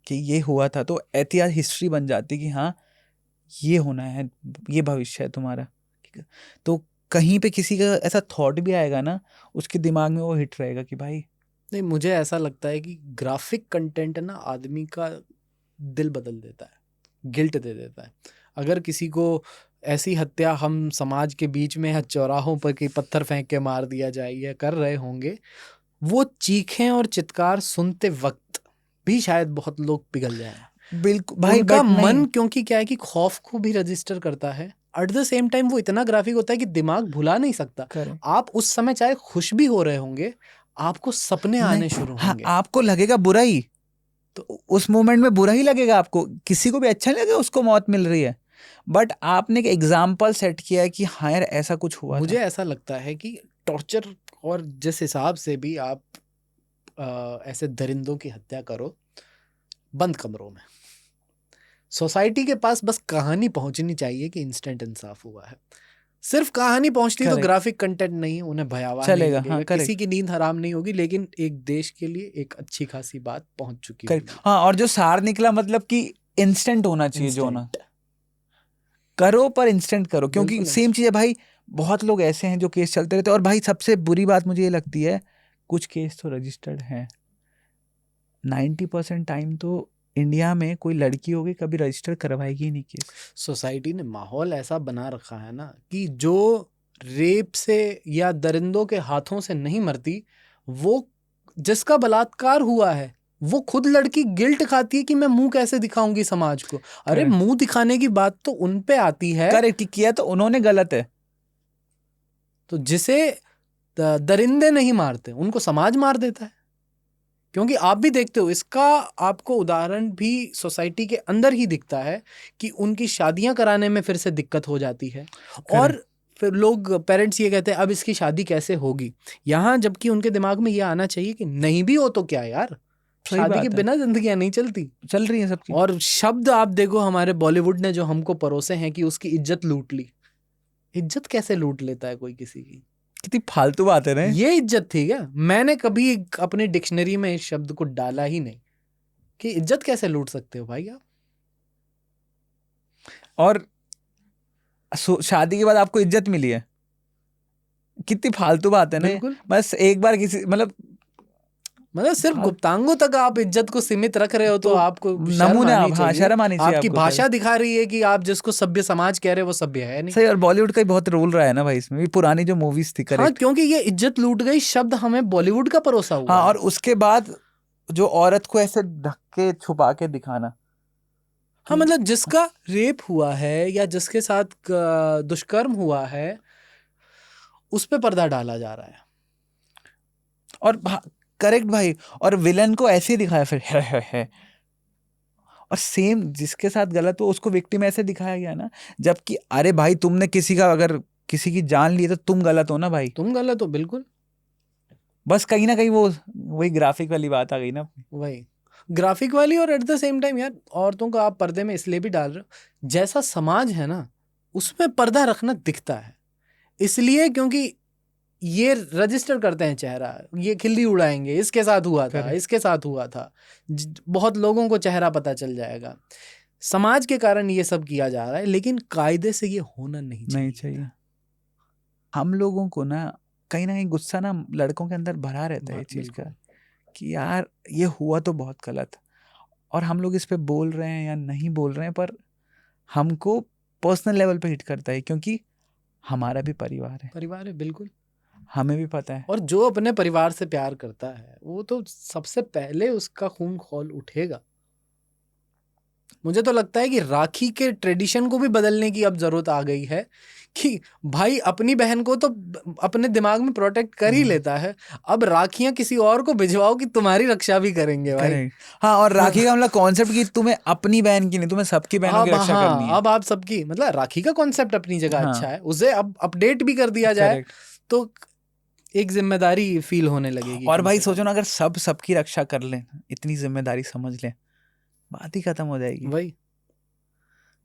कि ये हुआ था, तो ऐतिहासिक हिस्ट्री बन जाती कि हाँ ये होना है, ये भविष्य है तुम्हारा। तो कहीं पे किसी का ऐसा थॉट भी आएगा ना, उसके दिमाग में वो हिट रहेगा कि भाई नहीं, मुझे ऐसा लगता है कि ग्राफिक कंटेंट ना आदमी का दिल बदल देता है, गिल्ट दे देता है। अगर किसी को ऐसी हत्या हम समाज के बीच में या चौराहों पर कि पत्थर फेंक के मार दिया जाए या कर रहे होंगे, वो चीखें और चित्कार सुनते वक्त भी शायद बहुत लोग पिघल जाएं। बिल्कुल भाई, उनका मन, क्योंकि क्या है कि खौफ को भी रजिस्टर करता है, एट द सेम टाइम वो इतना ग्राफिक होता है कि दिमाग भुला नहीं सकता। आप उस समय चाहे खुश भी हो रहे होंगे, आपको सपने आने शुरू होंगे। आपको लगेगा बुरा ही, तो उस मोमेंट में बुरा ही लगेगा आपको, किसी को भी अच्छा नहीं लगेगा उसको मौत मिल रही है, बट आपने एक एग्जाम्पल सेट किया है कि हाँ यार ऐसा कुछ हुआ मुझे था। ऐसा लगता है कि टॉर्चर और जिस हिसाब से भी आप ऐसे दरिंदों की हत्या करो बंद कमरों में, सोसाइटी के पास बस कहानी पहुंचनी चाहिए कि इंस्टेंट इंसाफ हुआ है। सिर्फ कहानी पहुंचती तो Correct. ग्राफिक कंटेंट नहीं, उन्हें भयावह नहीं चलेगा, लगेगा, हाँ, किसी correct. की नींद हराम नहीं होगी, लेकिन एक देश के लिए एक अच्छी खासी बात पहुंच चुकी करेक्ट, होगी। हाँ, और जो सार निकला मतलब कि इंस्टेंट होना चाहिए, जो होना Instant. करो पर इंस्टेंट करो, क्योंकि बिल्कुल सेम चीज है भाई। बहुत लोग ऐसे हैं जो केस चलते रहते हैं, और भाई सबसे बुरी बात मुझे ये लगती है, कुछ केस तो रजिस्टर्ड हैं। 90% टाइम तो इंडिया में कोई लड़की होगी कभी रजिस्टर करवाएगी ही नहीं केस। सोसाइटी ने माहौल ऐसा बना रखा है ना कि जो रेप से या दरिंदों के हाथों से नहीं मरती, वो जिसका बलात्कार हुआ है वो खुद लड़की गिल्ट खाती है कि मैं मुंह कैसे दिखाऊंगी समाज को। अरे Correct. मुंह दिखाने की बात तो उन पे आती है, करेक्ट, किया तो उन्होंने गलत है। तो जिसे दरिंदे नहीं मारते उनको समाज मार देता है। क्योंकि आप भी देखते हो, इसका आपको उदाहरण भी सोसाइटी के अंदर ही दिखता है कि उनकी शादियां कराने में फिर से दिक्कत हो जाती है, और फिर लोग पेरेंट्स ये कहते हैं अब इसकी शादी कैसे होगी यहाँ, जबकि उनके दिमाग में ये आना चाहिए कि नहीं भी हो तो क्या यार, सही शादी बात के है। बिना जिंदगियां नहीं चलती। चल रही है सबकी। और शब्द आप देखो हमारे बॉलीवुड ने जो हमको परोसे हैं कि उसकी इज्जत लूट ली। इज्जत कैसे लूट लेता है कोई किसी की? कितनी फालतू बात है ना। ये इज्जत थी क्या? मैंने कभी अपनी डिक्शनरी में इस शब्द को डाला ही नहीं कि इज्जत कैसे लूट सकते हो भाई आप। और शादी के बाद आपको इज्जत मिली है, कितनी फालतू बात है ना। बिल्कुल, बस एक बार किसी मतलब सिर्फ गुप्तांगों तक आप इज्जत को सीमित रख रहे हो तो आपको शर्म नमूने आनी हाँ, चाहिए। शर्म आनी चाहिए आपकी आपको, भाषा दिखा रही है कि आप जिसको सभ्य समाज कह रहे हो वो सभ्य है नहीं। सही। और बॉलीवुड का ही बहुत रोल रहा है ना भाई इसमें भी, पुरानी जो मूवीज थी। हाँ, करेक्ट, क्योंकि ये इज्जत लूट गई शब्द हमें बॉलीवुड का परोसा हुआ हाँ। है। और उसके बाद जो औरत को ऐसे ढक के छुपा के दिखाना, हाँ, मतलब जिसका रेप हुआ है या जिसके साथ दुष्कर्म हुआ है उस पे पर्दा डाला जा रहा है। और करेक्ट भाई, और विलन को ऐसे ही दिखाया फिर है। और सेम जिसके साथ गलत हो उसको विक्टिम ऐसे दिखाया गया ना, जबकि अरे भाई तुमने किसी का अगर किसी की जान ली तो तुम गलत हो ना भाई। तुम गलत हो, बिल्कुल। बस कहीं ना कहीं वो वही ग्राफिक वाली बात आ गई ना। वही ग्राफिक वाली, और एट द सेम टाइम यार औरतों को आप पर्दे में इसलिए भी डाल रहे हो, जैसा समाज है ना उसमें पर्दा रखना दिखता है, इसलिए क्योंकि ये रजिस्टर करते हैं चेहरा, ये खिल्ली उड़ाएंगे इसके साथ हुआ था, Correct. इसके साथ हुआ था, बहुत लोगों को चेहरा पता चल जाएगा। समाज के कारण ये सब किया जा रहा है, लेकिन कायदे से ये होना नहीं चाहिए। हम लोगों को ना कहीं गुस्सा ना लड़कों के अंदर भरा रहता है ये चीज का, कि यार ये हुआ तो बहुत गलत, और हम लोग इस पे बोल रहे हैं या नहीं बोल रहे हैं, पर हमको पर्सनल लेवल पे हिट करता है, क्योंकि हमारा भी परिवार है, बिल्कुल। हमें भी पता है। और जो अपने परिवार से प्यार करता है वो तो सबसे पहले उसका खून खौल उठेगा। मुझे तो लगता है कि राखी के ट्रेडिशन को भी बदलने की अब जरूरत आ गई है, कि भाई अपनी बहन को तो अपने दिमाग में प्रोटेक्ट कर ही लेता है, अब राखियां किसी और को भिजवाओ कि तुम्हारी रक्षा भी करेंगे भाई। हाँ, और राखी का मतलब कॉन्सेप्ट कि तुम्हें अपनी बहन की नहीं, तुम्हें सबकी बहनों की रक्षा करनी है। अब आप सबकी, मतलब राखी का कॉन्सेप्ट अपनी जगह हाँ, अच्छा है, उसे अब अपडेट भी कर दिया जाए Correct. तो एक जिम्मेदारी फील होने लगेगी। और भाई सोचो ना, अगर सब सबकी रक्षा कर लें, इतनी जिम्मेदारी समझ लें, बात ही खत्म हो जाएगी। वही।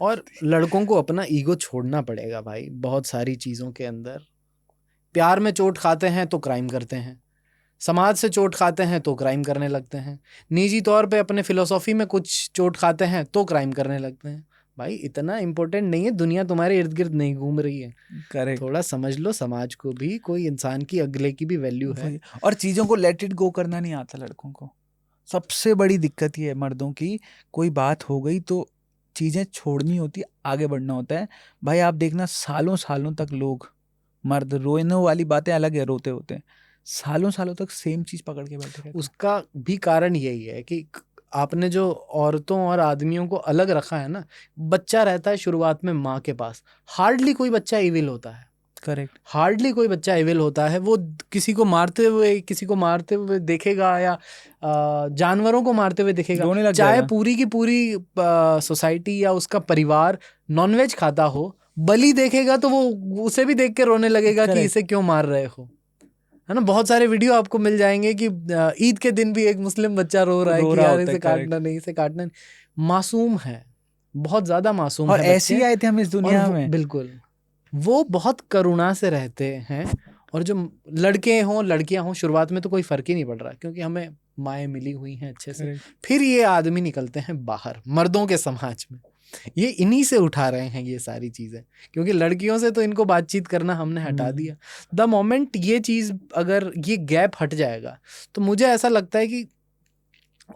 और लड़कों को अपना ईगो छोड़ना पड़ेगा भाई, बहुत सारी चीज़ों के अंदर। प्यार में चोट खाते हैं तो क्राइम करते हैं, समाज से चोट खाते हैं तो क्राइम करने लगते हैं, निजी तौर पे अपने फिलोसॉफी में कुछ चोट खाते हैं तो क्राइम करने लगते हैं। भाई इतना इम्पोर्टेंट नहीं है, दुनिया तुम्हारे इर्द गिर्द नहीं घूम रही है। करेक्ट, थोड़ा समझ लो समाज को भी, कोई इंसान की अगले की भी वैल्यू है। और चीजों को लेट इट गो करना नहीं आता लड़कों को। सबसे बड़ी दिक्कत ये है मर्दों की, कोई बात हो गई तो चीजें छोड़नी होती, आगे बढ़ना होता है। भाई आप देखना, सालों सालों तक लोग, मर्द, रोने वाली बातें अलग है, रोते होते हैं, सालों सालों तक सेम चीज पकड़ के बैठे रहते हैं। उसका भी कारण यही है कि आपने जो औरतों और आदमियों को अलग रखा है ना, बच्चा रहता है शुरुआत में माँ के पास, हार्डली कोई बच्चा इविल होता है। करेक्ट। हार्डली कोई बच्चा एविल होता है, वो किसी को मारते हुए देखेगा या जानवरों को मारते हुए दिखेगा, रोने लग चाहे जाएगा। पूरी की पूरी सोसाइटी या उसका परिवार नॉनवेज खाता हो, बलि देखेगा तो वो उसे भी देख के रोने लगेगा कि Correct. इसे क्यों मार रहे हो, है ना। बहुत सारे वीडियो आपको मिल जाएंगे कि ईद के दिन भी एक मुस्लिम बच्चा रो रहा है कि यार इसे काटना नहीं, इसे काटना नहीं। मासूम है, बहुत ज्यादा मासूम और है ऐसे ही बच्चे, आए थे हम इस और दुनिया में। बिल्कुल वो बहुत करुणा से रहते हैं। और जो लड़के हों लड़कियां हों, शुरुआत में तो कोई फर्क ही नहीं पड़ रहा क्योंकि हमें माएँ मिली हुई हैं अच्छे से। Correct. फिर ये आदमी निकलते हैं बाहर मर्दों के समाज में, ये इन्हीं से उठा रहे हैं ये सारी चीजें, क्योंकि लड़कियों से तो इनको बातचीत करना हमने हटा दिया। द मोमेंट ये चीज, अगर ये गैप हट जाएगा तो मुझे ऐसा लगता है कि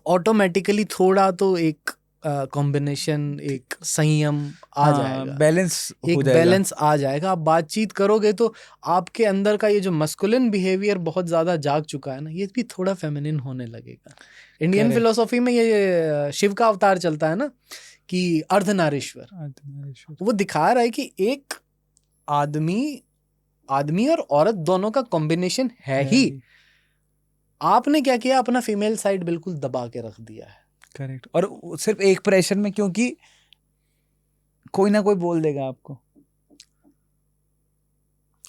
ऑटोमेटिकली थोड़ा तो एक कॉम्बिनेशन, एक संयम आ जाएगा, बैलेंस एक हो जाएगा। बैलेंस आ जाएगा। आप बातचीत करोगे तो आपके अंदर का ये जो मस्कुलिन बिहेवियर बहुत ज्यादा जाग चुका है ना, ये भी थोड़ा फेमिनिन होने लगेगा। Indian Correct. फिलोसॉफी में ये शिव का अवतार चलता है ना कि अर्धनारीश्वर, वो दिखा रहा है कि एक आदमी और औरत दोनों का कॉम्बिनेशन है ही। आपने क्या किया, अपना फीमेल साइड बिल्कुल दबा के रख दिया है। करेक्ट। और सिर्फ एक प्रेशर में, क्योंकि कोई ना कोई बोल देगा आपको,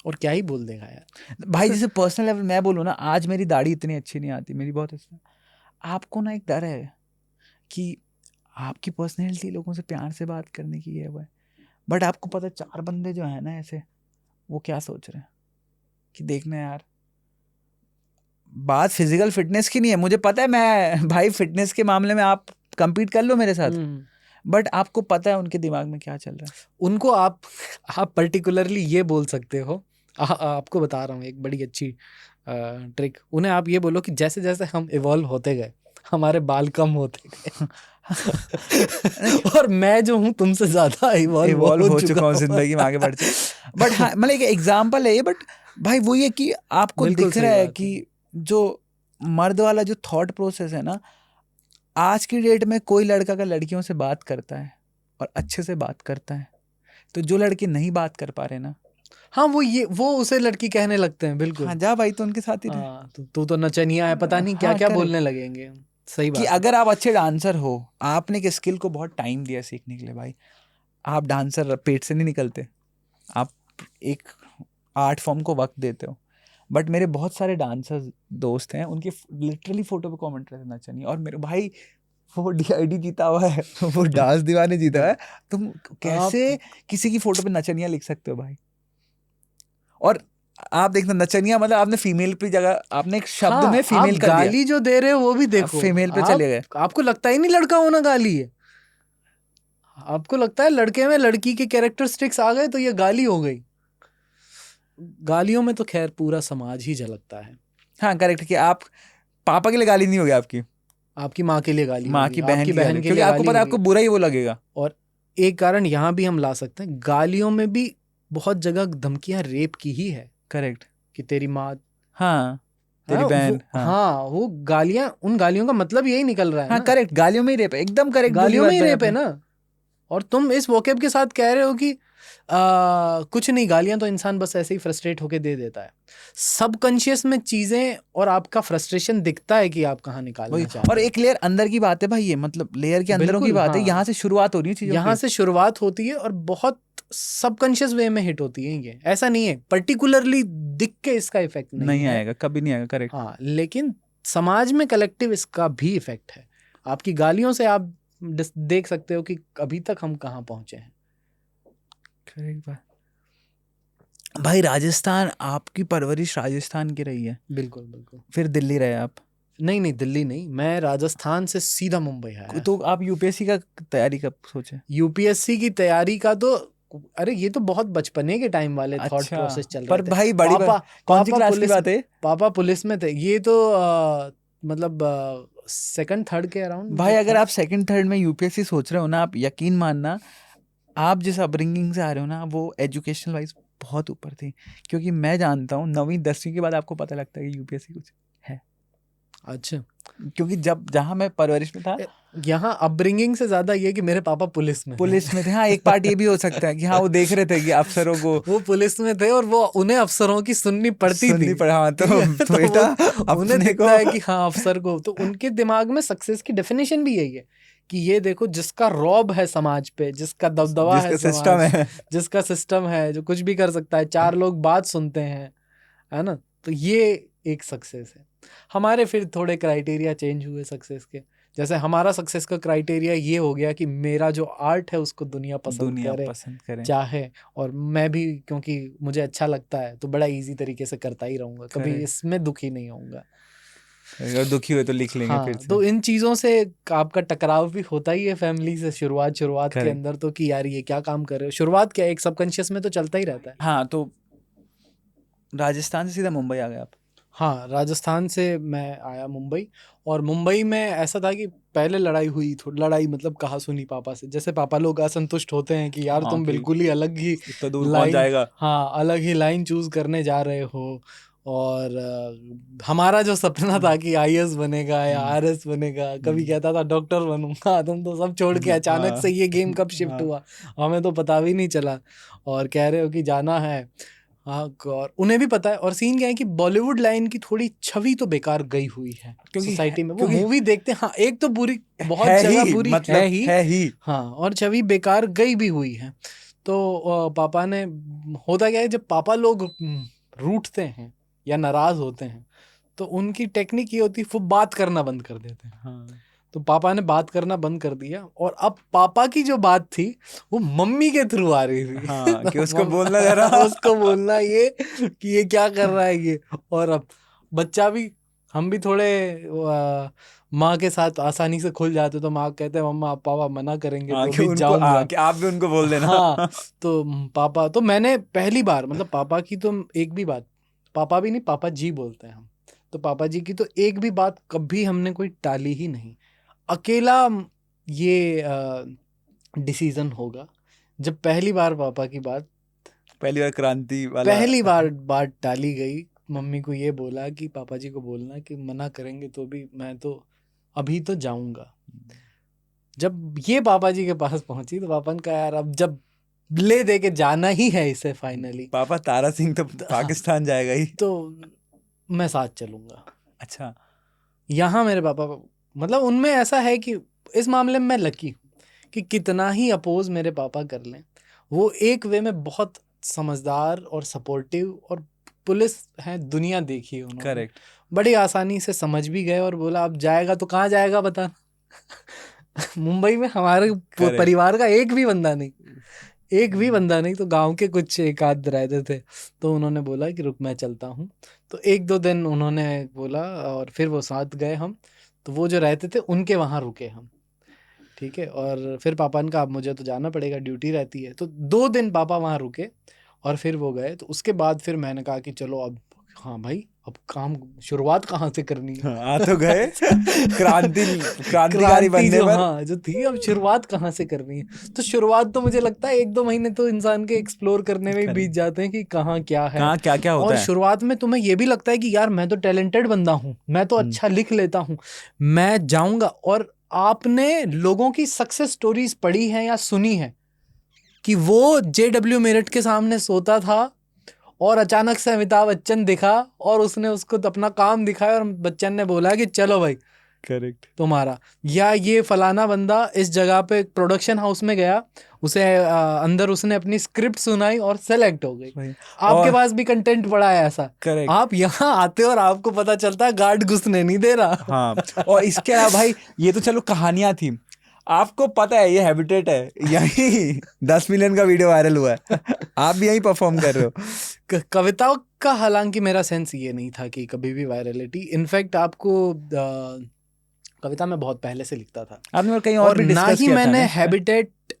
और क्या ही बोल देगा यार भाई। जैसे पर्सनल लेवल मैं बोलूँ ना, आज मेरी दाढ़ी इतनी अच्छी नहीं आती, मेरी बहुत अच्छी। आपको ना एक डर है कि आपकी पर्सनैलिटी लोगों से प्यार से बात करने की है वो है, बट आपको पता है 4 बंदे जो है ना ऐसे, वो क्या सोच रहे हैं कि देखना यार, बात फिजिकल फिटनेस की नहीं है, मुझे पता है मैं भाई फिटनेस के मामले में आप compete कर लो मेरे साथ, बट आपको पता है उनके दिमाग में क्या चल रहा है। उनको आप पर्टिकुलरली ये बोल सकते हो, आपको बता रहा हूँ एक बड़ी अच्छी ट्रिक। उन्हें आप ये बोलो कि जैसे जैसे हम इवॉल्व होते गए हमारे बाल कम होते गए और मैं जो हूँ तुमसे ज्यादा इवॉल्व हो चुका हूँ जिंदगी में, आगे बढ़ चुका। बट हाँ, मतलब एक एग्जाम्पल है ये, बट भाई वो ये कि आपको बिल्कुल दिख सही रहा है बात कि जो मर्द वाला जो थॉट प्रोसेस है ना, आज की डेट में कोई लड़का अगर लड़कियों से बात करता है और अच्छे से बात करता है, तो जो लड़के नहीं बात कर पा रहे ना, हाँ वो उसे लड़की कहने लगते हैं। बिल्कुल हाँ जा भाई, तो उनके साथ ही रहे। हाँ, तू तो नचनिया है, पता नहीं क्या हाँ, क्या correct. बोलने लगेंगे। सही कि बात है। अगर आप अच्छे डांसर हो, आपने एक स्किल को बहुत टाइम दिया सीखने के लिए, भाई आप डांसर पेट से नहीं निकलते, आप एक आर्ट फॉर्म को वक्त देते हो। बट मेरे बहुत सारे डांसर्स दोस्त हैं, उनके लिटरली फोटो पे कमेंट रहते नचनी, और मेरे भाई वो DID जीता हुआ है वो डांस दीवाने जीता हुआ है, तुम कैसे किसी की फोटो पे नचनिया लिख सकते हो भाई। और आप देखना नचनिया मतलब आपने फीमेल पे जगह, आपने एक शब्द में फीमेल आप कर दिया, गाली जो दे रहे हो वो भी देखो, फीमेल पे चले गए। आपको लगता ही नहीं लड़का होना गाली है, आपको लगता है लड़के में लड़की के कैरेक्टरिस्टिक्स आ गए तो ये गाली हो गई। गालियों में तो खैर पूरा समाज ही झलकता है। हाँ करेक्ट, कि आप पापा के लिए गाली नहीं होगी, आपकी माँ के लिए गाली माँ होगी, की बहन आपकी की बहन गाली, के क्योंकि लिए आपको गाली पता है होगी। आपको बुरा ही वो लगेगा। और एक कारण यहाँ भी हम ला सकते हैं, गालियों में भी बहुत जगह धमकियां रेप की ही है। करेक्ट। कि तेरी माँ, हाँ तेरी बहन, हाँ वो गालियां, उन गालियों का मतलब यही निकल रहा है हाँ ना। करेक्ट, गालियों में ही रेप है, एकदम करेक्ट गालियों में ही रेप है आपने। ना। और तुम इस वोकेब के साथ कह रहे हो कि कुछ नहीं, गालियां तो इंसान बस ऐसे ही फ्रस्ट्रेट होके दे देता है। सबकॉन्शियस में चीजें और आपका फ्रस्ट्रेशन दिखता है कि आप कहाँ निकालना चाहते हो। और एक लेयर अंदर की बात है भाई, ये मतलब लेयर के अंदरों की बिल्कुल, बात है, हाँ। यहाँ से शुरुआत हो रही है चीजों यहाँ की। से शुरुआत होती है और बहुत सबकॉन्शियस वे में हिट होती है ये, ऐसा नहीं है पर्टिकुलरली दिख के इसका इफेक्ट नहीं है। आएगा, कभी नहीं आएगा, करेक्ट। हाँ, लेकिन समाज में कलेक्टिव इसका भी इफेक्ट है। आपकी गालियों से आप देख सकते हो कि अभी तक हम कहाँ पहुंचे हैं। करेक्ट भाई। राजस्थान, आपकी परवरिश राजस्थान की रही है। बिल्कुल बिल्कुल। फिर दिल्ली रहे आप? नहीं दिल्ली नहीं, मैं राजस्थान से सीधा मुंबई आया। तो आप UPSC का तैयारी कब सोचे? UPSC की तैयारी का तो, अरे ये तो बहुत बचपने के टाइम वाले थॉट प्रोसेस चल रहे थे। पर भाई बड़ी कौन सी क्लास की बात है? पापा पुलिस में थे। ये तो मतलब सेकंड थर्ड के अराउंड। भाई अगर आप सेकंड थर्ड में UPSC सोच रहे हो ना, आप यकीन मानना, आप जिस अपब्रिंगिंग से आ रहे हो ना, वो एजुकेशनल वाइज बहुत ऊपर थी। क्योंकि मैं जानता हूँ 9वीं 10वीं के बाद आपको पता लगता है कि UPSC कुछ है। अच्छा, क्योंकि जहाँ मैं परवरिश में था यहाँ अपब्रिंगिंग से ज्यादा ये कि मेरे पापा पुलिस में थे। पुलिस में थे। हाँ, एक पार्ट ये भी हो सकता है कि हाँ वो देख रहे थे कि अफसरों को वो पुलिस में थे और वो उन्हें अफसरों की सुननी पड़ती सुननी थी। पड़ा। हाँ, तो ठीक है? तो बेटा उन्हें अपने दिखता को है कि हाँ अफसर को, तो उनके दिमाग में सक्सेस की डेफिनेशन भी यही है कि ये देखो जिसका रौब है समाज पे, जिसका दबदबा है जिसका सिस्टम समाज, है जिसका सिस्टम है, जो कुछ भी कर सकता है, 4 लोग बात सुनते हैं, है ना, तो ये एक सक्सेस है। हमारे फिर थोड़े क्राइटेरिया चेंज हुए सक्सेस के। जैसे हमारा सक्सेस का क्राइटेरिया ये हो गया कि मेरा जो आर्ट है उसको दुनिया पसंद करे, पसंद करें। चाहे, और मैं भी क्योंकि मुझे अच्छा लगता है तो बड़ा इजी तरीके से करता ही रहूंगा, कभी Correct. इसमें दुखी नहीं होऊंगा। अगर दुखी हुए तो लिख लेंगे फिर हाँ, से। तो इन चीजों से आपका टकराव भी होता ही है फैमिली से शुरुआत के Correct. अंदर, तो कि यार ये क्या काम कर रहे हो, शुरुआत क्या, एक सबकॉन्शियस में तो चलता ही रहता है। हाँ, तो राजस्थान से सीधा मुंबई आ गए आप? हाँ, राजस्थान से मैं आया मुंबई, और मुंबई में ऐसा था कि पहले लड़ाई हुई, थोड़ी लड़ाई मतलब कहा सुनी पापा से। जैसे पापा लोग असंतुष्ट होते हैं कि यार हाँ, तुम कि बिल्कुल ही अलग ही इतना दूर कौन लाइन, जाएगा। हाँ अलग ही लाइन चूज करने जा रहे हो, और हमारा जो सपना था कि आईएएस बनेगा या आरएस बनेगा, कभी कहता था डॉक्टर बनूंगा, तुम तो सब छोड़ के अचानक से ये गेम कब शिफ्ट हुआ, हमें तो पता भी नहीं चला, और कह रहे हो कि जाना है। हाँ, और उन्हें भी पता है, और सीन क्या है कि बॉलीवुड लाइन की थोड़ी छवि तो बेकार गई हुई है क्योंकि सोसाइटी में। वो क्योंकि मूवी देखते हैं, हाँ एक तो बुरी, बहुत है जगह ही, बुरी मतलब है ही। हाँ, और छवि बेकार गई भी हुई है। तो पापा ने, होता क्या है जब पापा लोग रूठते हैं या नाराज होते हैं तो उनकी टेक्निक ये होती है वो बात करना बंद कर देते हैं। हाँ, तो पापा ने बात करना बंद कर दिया, और अब पापा की जो बात थी वो मम्मी के थ्रू आ रही थी। हाँ, तो कि उसको बोलना जरा। उसको बोलना ये कि ये क्या कर रहा है ये। और अब बच्चा भी, हम भी थोड़े माँ के साथ आसानी से खुल जाते, तो माँ कहते हैं मम्मा आप पापा मना करेंगे हाँ, तो कि भी उनको जाऊंगा। कि आप भी उनको बोल देना। हाँ, तो पापा, तो मैंने पहली बार, मतलब पापा की तो एक भी बात, पापा भी नहीं पापा जी बोलते हैं हम, तो पापा जी की तो एक भी बात कभी हमने कोई टाली ही नहीं। अकेला ये डिसीजन होगा जब पहली बार पापा की बात, पहली बार क्रांति वाला। पहली बार बात टाली गई। मम्मी को ये बोला कि पापा जी को बोलना कि मना करेंगे तो भी मैं तो अभी तो जाऊंगा। जब ये पापा जी के पास पहुंची तो पापा ने कहा यार अब जब ले दे के जाना ही है इसे फाइनली, पापा तारा सिंह तो पाकिस्तान जाएगा ही। तो मैं साथ चलूंगा। अच्छा, यहाँ मेरे पापा, मतलब उनमें ऐसा है कि इस मामले में मैं लकी कि कितना ही अपोज मेरे पापा कर लें, वो एक वे में बहुत समझदार और सपोर्टिव, और पुलिस है, दुनिया देखी है उन्होंने, करेक्ट। बड़ी आसानी से समझ भी गए और बोला अब जाएगा तो कहाँ जाएगा बता। मुंबई में हमारे Correct. परिवार का एक भी बंदा नहीं, एक भी बंदा नहीं, तो गांव के कुछ एक आध रहते थे, तो उन्होंने बोला कि रुक मैं चलता हूँ। तो 1-2 दिन उन्होंने बोला और फिर वो साथ गए हम, तो वो जो रहते थे उनके वहाँ रुके हम, ठीक है। और फिर पापा ने कहा अब मुझे तो जाना पड़ेगा, ड्यूटी रहती है, तो 2 दिन पापा वहाँ रुके और फिर वो गए। तो उसके बाद फिर मैंने कहा कि चलो अब, हाँ भाई अब काम शुरुआत कहाँ से करनी है। आ तो गए क्रांतिकारी क्रांति बनने जो, पर। हाँ जो थी, अब शुरुआत कहाँ से करनी है। तो शुरुआत तो मुझे लगता है 1-2 महीने तो इंसान के एक्सप्लोर करने में ही बीत जाते हैं कि कहाँ क्या है, कहाँ क्या क्या होता और है। शुरुआत में तुम्हें ये भी लगता है कि यार मैं तो टैलेंटेड बंदा हूँ, मैं तो अच्छा लिख लेता हूँ, मैं जाऊंगा। और आपने लोगों की सक्सेस स्टोरीज पढ़ी हैं या सुनी है कि वो JW मेरिट के सामने सोता था और अचानक से अमिताभ बच्चन दिखा और उसने उसको अपना काम दिखाया और बच्चन ने बोला कि चलो भाई करेक्ट। तुम्हारा, या ये फलाना बंदा इस जगह पे प्रोडक्शन हाउस में गया, उसे अंदर उसने अपनी स्क्रिप्ट सुनाई और सेलेक्ट हो गई। आपके पास भी कंटेंट पड़ा है ऐसा, करेक्ट। आप यहाँ आते हो और आपको पता चलता है गार्ड घुसने नहीं दे रहा। हाँ, और इसके अलावा भाई ये तो चलो कहानियां थी, आपको पता है ये हैबिटेट है, यही 10 मिलियन का वीडियो वायरल हुआ है, आप भी यही परफॉर्म कर रहे हो। कविताओं का हालांकि मेरा सेंस ये नहीं था कि कभी भी वायरलिटी, इनफैक्ट आपको कविता मैं बहुत पहले से लिखता था, आपने कहीं और भी ना डिस्कस ही किया था मैंने ना? हैबिटेट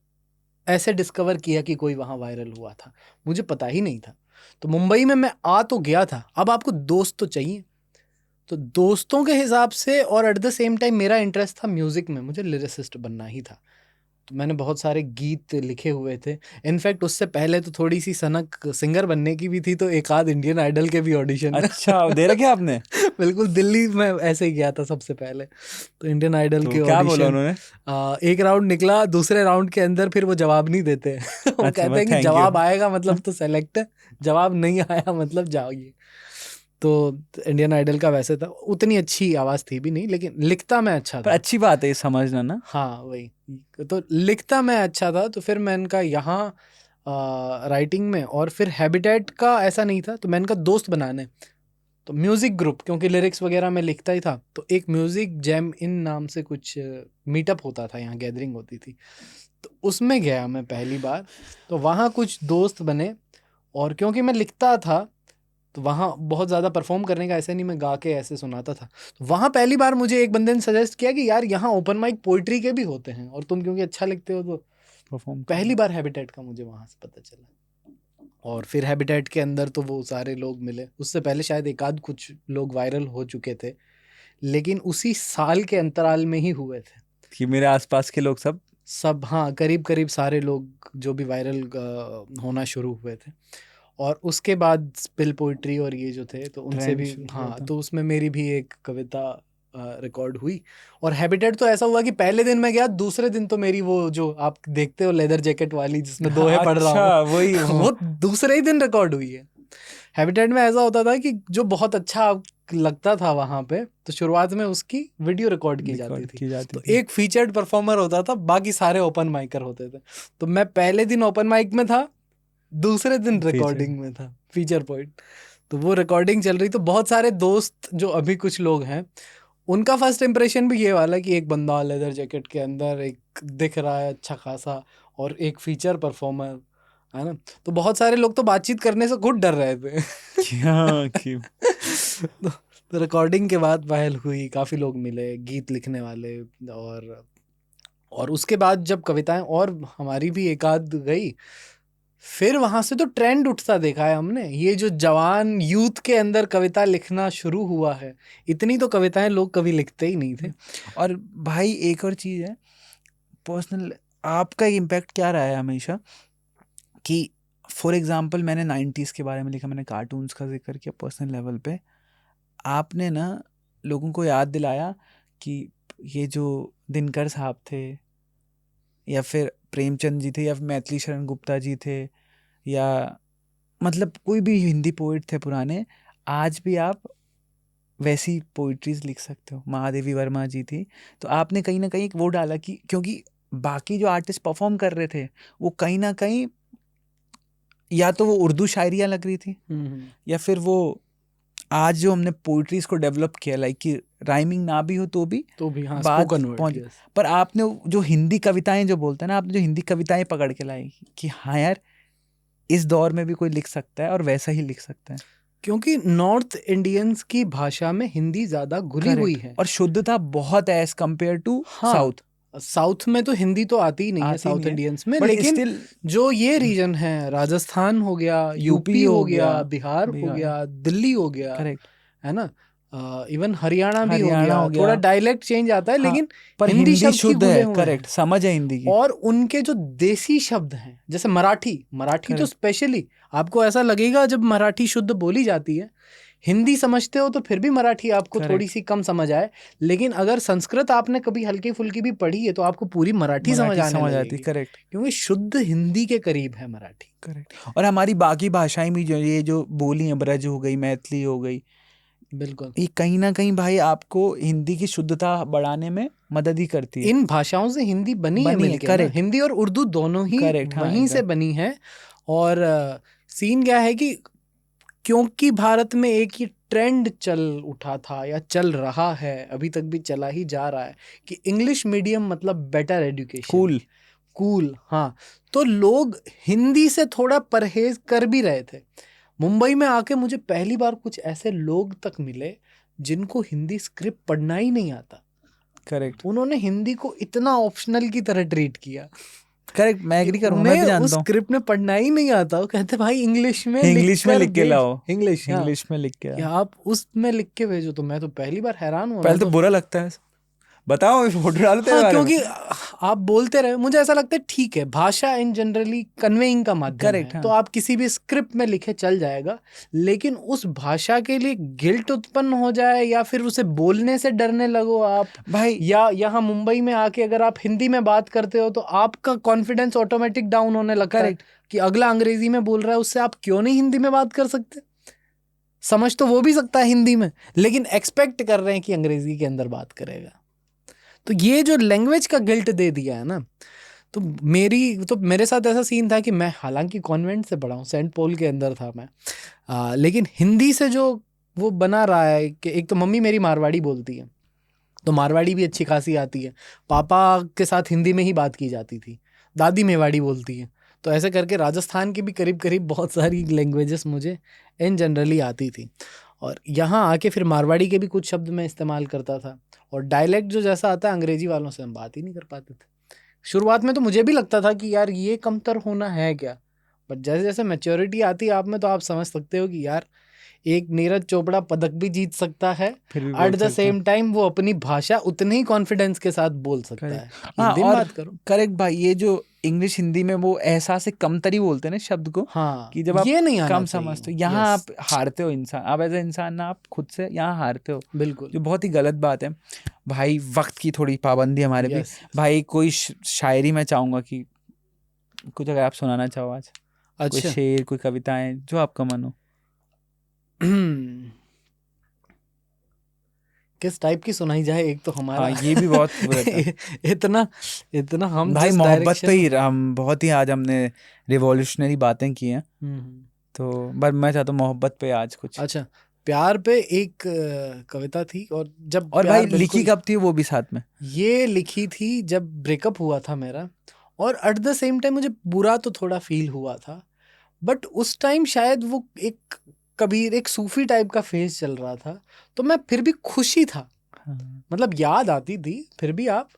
ऐसे डिस्कवर किया कि कोई वहाँ वायरल हुआ था, मुझे पता ही नहीं था। तो मुंबई में मैं आ तो गया था, अब आपको दोस्त तो चाहिए, तो दोस्तों के हिसाब से, और एट द सेम टाइम मेरा इंटरेस्ट था म्यूजिक में, मुझे लिरिसिस्ट बनना ही था। तो मैंने बहुत सारे गीत लिखे हुए थे। इनफैक्ट उससे पहले तो थोड़ी सी सनक सिंगर बनने की भी थी, तो एक आध इंडियन आइडल के भी ऑडिशन अच्छा दे रखे आपने? बिल्कुल, दिल्ली में ऐसे ही गया था सबसे पहले, तो इंडियन आइडल तो के क्या बोला ऑडिशन उन्होंने? एक राउंड निकला, दूसरे राउंड के अंदर फिर वो जवाब नहीं देते हैं। वो अच्छा, कहते बस हैं कि thank you। जवाब आएगा मतलब तो सेलेक्ट है, जवाब नहीं आया मतलब जाओगे। तो इंडियन आइडल का वैसे था, उतनी अच्छी आवाज़ थी भी नहीं, लेकिन लिखता मैं अच्छा पर था। अच्छी बात है ये समझना ना। हाँ वही, तो लिखता मैं अच्छा था, तो फिर मैंने कहा यहाँ राइटिंग में, और फिर हैबिटेट का ऐसा नहीं था, तो मैंने कहा दोस्त बनाने, तो म्यूज़िक ग्रुप, क्योंकि लिरिक्स वगैरह मैं लिखता ही था, तो एक म्यूज़िक जैम इन नाम से कुछ मीटअप होता था, यहाँ गैदरिंग होती थी, तो उसमें गया मैं पहली बार। तो वहाँ कुछ दोस्त बने, और क्योंकि मैं लिखता था तो वहाँ बहुत ज़्यादा परफॉर्म करने का ऐसे नहीं, मैं गा के ऐसे सुनाता था, तो वहाँ पहली बार मुझे एक बंदे ने सजेस्ट किया कि यार यहाँ ओपन माइक पोइट्री के भी होते हैं, और तुम क्योंकि अच्छा लिखते हो, तो परफॉर्म पहली बार हैबिटेट का मुझे वहाँ से पता चला। और फिर हैबिटेट के अंदर तो वो सारे लोग मिले, उससे पहले शायद एक आध कुछ लोग वायरल हो चुके थे, लेकिन उसी साल के अंतराल में ही हुए थे कि मेरे आसपास के लोग सब। हाँ, करीब करीब सारे लोग जो भी वायरल होना शुरू हुए थे, और उसके बाद स्पिल पोइट्री और ये जो थे, तो उनसे ट्रेंड भी, शुरू हुआ हाँ, था। तो उसमें मेरी भी एक कविता रिकॉर्ड हुई। और हैबिटेट तो ऐसा हुआ कि पहले दिन मैं गया, दूसरे दिन तो मेरी वो जो आप देखते हो लेदर जैकेट वाली जिसमें दोहे पढ़ रहा अच्छा हूँ, वही वो दूसरे ही दिन रिकॉर्ड हुई है। हैबिटेट में ऐसा होता था कि जो बहुत अच्छा लगता था वहाँ पे, तो शुरुआत में उसकी वीडियो रिकॉर्ड की जाती रिकॉर्ड थी, की जाती तो थी। एक फीचर्ड परफॉर्मर होता था, बाकी सारे ओपन माइकर होते थे। तो मैं पहले दिन ओपन माइक में था, दूसरे दिन Feature। रिकॉर्डिंग में था, फीचर पॉइंट। तो वो रिकॉर्डिंग चल रही, तो बहुत सारे दोस्त जो अभी कुछ लोग हैं, उनका फर्स्ट इंप्रेशन भी ये वाला कि एक बंदा लेदर जैकेट के अंदर एक दिख रहा है अच्छा खासा, और एक फीचर परफॉर्मर है ना। तो बहुत सारे लोग तो बातचीत करने से खुद डर रहे थे। हाँ कि तो रिकॉर्डिंग के बाद पहल हुई, काफ़ी लोग मिले गीत लिखने वाले, और उसके बाद जब कविताएं और हमारी भी एक आध गई, फिर वहां से तो ट्रेंड उठता देखा है हमने। ये जो जवान यूथ के अंदर कविता लिखना शुरू हुआ है, इतनी तो कविताएं लोग कभी लिखते ही नहीं थे। और भाई एक और चीज़ है, पर्सनल आपका इम्पैक्ट क्या रहा है हमेशा, कि फॉर एग्जांपल मैंने 90s के बारे में लिखा, मैंने कार्टून्स का जिक्र किया पर्सनल लेवल पे, आपने ना लोगों को याद दिलाया कि ये जो दिनकर साहब थे, या फिर प्रेमचंद जी थे, या फिर मैथिली शरण गुप्ता जी थे, या मतलब कोई भी हिंदी पोइट थे पुराने, आज भी आप वैसी पोइट्रीज लिख सकते हो। महादेवी वर्मा जी थी, तो आपने कहीं ना कहीं एक वो डाला कि क्योंकि बाकी जो आर्टिस्ट परफॉर्म कर रहे थे वो कहीं ना कहीं या तो वो उर्दू शायरियाँ लग रही थी, या फिर वो आज जो हमने पोइट्रीज को डेवलप किया, लाइक कि राइमिंग ना भी हो तो भी हाँ, बात spoken word, पहुंच। yes। पर आपने जो हिंदी कविताएं जो बोलते हैं ना, आपने जो हिंदी कविताएं पकड़ के लाई कि हाँ यार इस दौर में भी कोई लिख सकता है और वैसा ही लिख सकता है। क्योंकि नॉर्थ इंडियंस की भाषा में हिंदी ज्यादा घुली हुई Correct। है, और शुद्धता बहुत है एज कंपेयर टू हाँ, साउथ। साउथ में तो हिंदी तो आती ही नहीं है आती साउथ नहीं है, इंडियंस में, बट लेकिन स्टिल जो ये रीजन है, राजस्थान हो गया, यूपी हो गया, बिहार हो गया, दिल्ली हो गया, करेक्ट, है ना, इवन हरियाणा भी हो हरियाणा गया, हो थोड़ा गया, डायलेक्ट चेंज आता है, हाँ, लेकिन पर हिंदी हिंदी शब्द ही शुद्ध घुले है, हुए हैं। करेक्ट, समझ है हिंदी की। और उनके जो देसी शब्द हैं, जैसे मराठी तो Correct। स्पेशली आपको ऐसा लगेगा जब मराठी शुद्ध बोली जाती है, हिंदी समझते हो तो फिर भी मराठी आपको Correct। थोड़ी सी कम समझ आए, लेकिन अगर संस्कृत आपने कभी हल्की फुल्की भी पढ़ी है तो आपको पूरी मराठी समझ आने समझ आती, लगेगी, करेक्ट क्योंकि शुद्ध हिंदी के करीब है मराठी। करेक्ट। और हमारी बाकी भाषाएं भी जो ये जो बोली हैं, ब्रज हो गई, मैथिली हो गई, बिल्कुल, ये कहीं ना कहीं भाई आपको हिंदी की शुद्धता बढ़ाने में मदद ही करती है। इन भाषाओं से हिंदी बनी है मिलके ना, करेक्ट हिंदी और उर्दू दोनों ही करेक्ट, हाँ वहीं से exact। बनी है। और सीन क्या है कि क्योंकि भारत में एक ही ट्रेंड चल उठा था या चल रहा है, अभी तक भी चला ही जा रहा है, कि इंग्लिश मीडियम मतलब बेटर एजुकेशन, कूल, हाँ, तो लोग हिंदी से थोड़ा परहेज कर भी रहे थे। मुंबई में आके मुझे पहली बार कुछ ऐसे लोग तक मिले जिनको हिंदी स्क्रिप्ट पढ़ना ही नहीं आता, करेक्ट उन्होंने हिंदी को इतना ऑप्शनल की तरह ट्रीट किया। करेक्ट, मैं एग्री करूंगा, मैं भी उन्हें उस जानता हूँ। स्क्रिप्ट में पढ़ना ही नहीं आता, वो कहते भाई इंग्लिश में इंग्लिश में कर लिख के भेज, लाओ, इंग्लिश, हाँ, इंग्लिश में लिख के कि लाओ। आप उसमें लिख के भेजो। तो मैं तो पहली बार हैरान हुआ, पहले तो बुरा लगता है, बताओ, फोटो डालो तेरे हाँ, बारे में। क्योंकि आप बोलते रहे, मुझे ऐसा लगता है ठीक है, भाषा इन जनरली कन्वेइंग का माध्यम Correct, है, हाँ। तो आप किसी भी स्क्रिप्ट में लिखे चल जाएगा, लेकिन उस भाषा के लिए गिल्ट उत्पन्न हो जाए या फिर उसे बोलने से डरने लगो आप, भाई या यहाँ मुंबई में आके अगर आप हिंदी में बात करते हो तो आपका कॉन्फिडेंस ऑटोमेटिक डाउन होने लगता है करेक्ट, कि अगला अंग्रेजी में बोल रहा है, उससे आप क्यों नहीं हिंदी में बात कर सकते? समझ तो वो भी सकता है हिंदी में, लेकिन एक्सपेक्ट कर रहे हैं कि अंग्रेजी के अंदर बात करेगा। तो ये जो लैंग्वेज का गिल्ट दे दिया है ना, तो मेरे साथ ऐसा सीन था कि मैं हालांकि कॉन्वेंट से पढ़ा हूँ, सेंट पॉल के अंदर था मैं, लेकिन हिंदी से जो वो बना रहा है कि एक तो मम्मी मेरी मारवाड़ी बोलती है, तो मारवाड़ी भी अच्छी खासी आती है, पापा के साथ हिंदी में ही बात की जाती थी, दादी मेवाड़ी बोलती है, तो ऐसे करके राजस्थान की भी करीब करीब बहुत सारी लैंग्वेजेस मुझे इन जनरली आती थी। और यहाँ आके फिर मारवाड़ी के भी कुछ शब्द मैं इस्तेमाल करता था, और डायलेक्ट जो जैसा आता है अंग्रेजी वालों से हम बात ही नहीं कर पाते थे। शुरुआत में तो मुझे भी लगता था कि यार ये कमतर होना है क्या, बट जैसे जैसे मैच्योरिटी आती है आप में, तो आप समझ सकते हो कि यार एक नीरज चोपड़ा पदक भी जीत सकता है, फिर भी एट बोल द सकता सेम टाइम वो अपनी भाषा उतने ही कॉन्फिडेंस के साथ बोल सकता है। हाँ, हिंदी में और बात करो। करेक्ट भाई, ये जो इंग्लिश हिंदी में वो एहसास से कमतरी बोलते हैं ना शब्द को, हाँ, कि जब आप ये नहीं आना कम चाहिए। समझते हो, यहाँ Yes, आप हारते हो इंसान, आप एज ए इंसान ना आप खुद से यहाँ हारते हो, बिल्कुल। जो बहुत ही गलत बात है भाई। वक्त की थोड़ी पाबंदी हमारे भी Yes, भाई। कोई शायरी मैं चाहूंगा कि कुछ अगर आप सुनाना चाहो आज, कोई अच्छा। शेर, कोई कविताएं, जो आपका मन हो। किस टाइप की सुनाई जाए, एक तो हमारा हाँ, ये भी बहुत वो रहता है इतना इतना हम भाई। जिस मोहब्बत डायरेक्शन पे ही हम बहुत ही आज हमने रिवॉल्यूशनरी बातें की हैं, हम्म। तो बस मैं चाहता हूँ मोहब्बत पे आज कुछ। अच्छा, प्यार पे एक कविता थी, और जब और प्यार भाई लिखी कब थी वो भी साथ में? ये लिखी थी जब ब्रेकअप हुआ था मेरा, और एट द सेम टाइम मुझे बुरा तो थोड़ा फील हुआ था, बट उस टाइम शायद वो एक कबीर, एक सूफी टाइप का फेज चल रहा था, तो मैं फिर भी खुशी था, हाँ। मतलब याद आती थी, फिर भी आप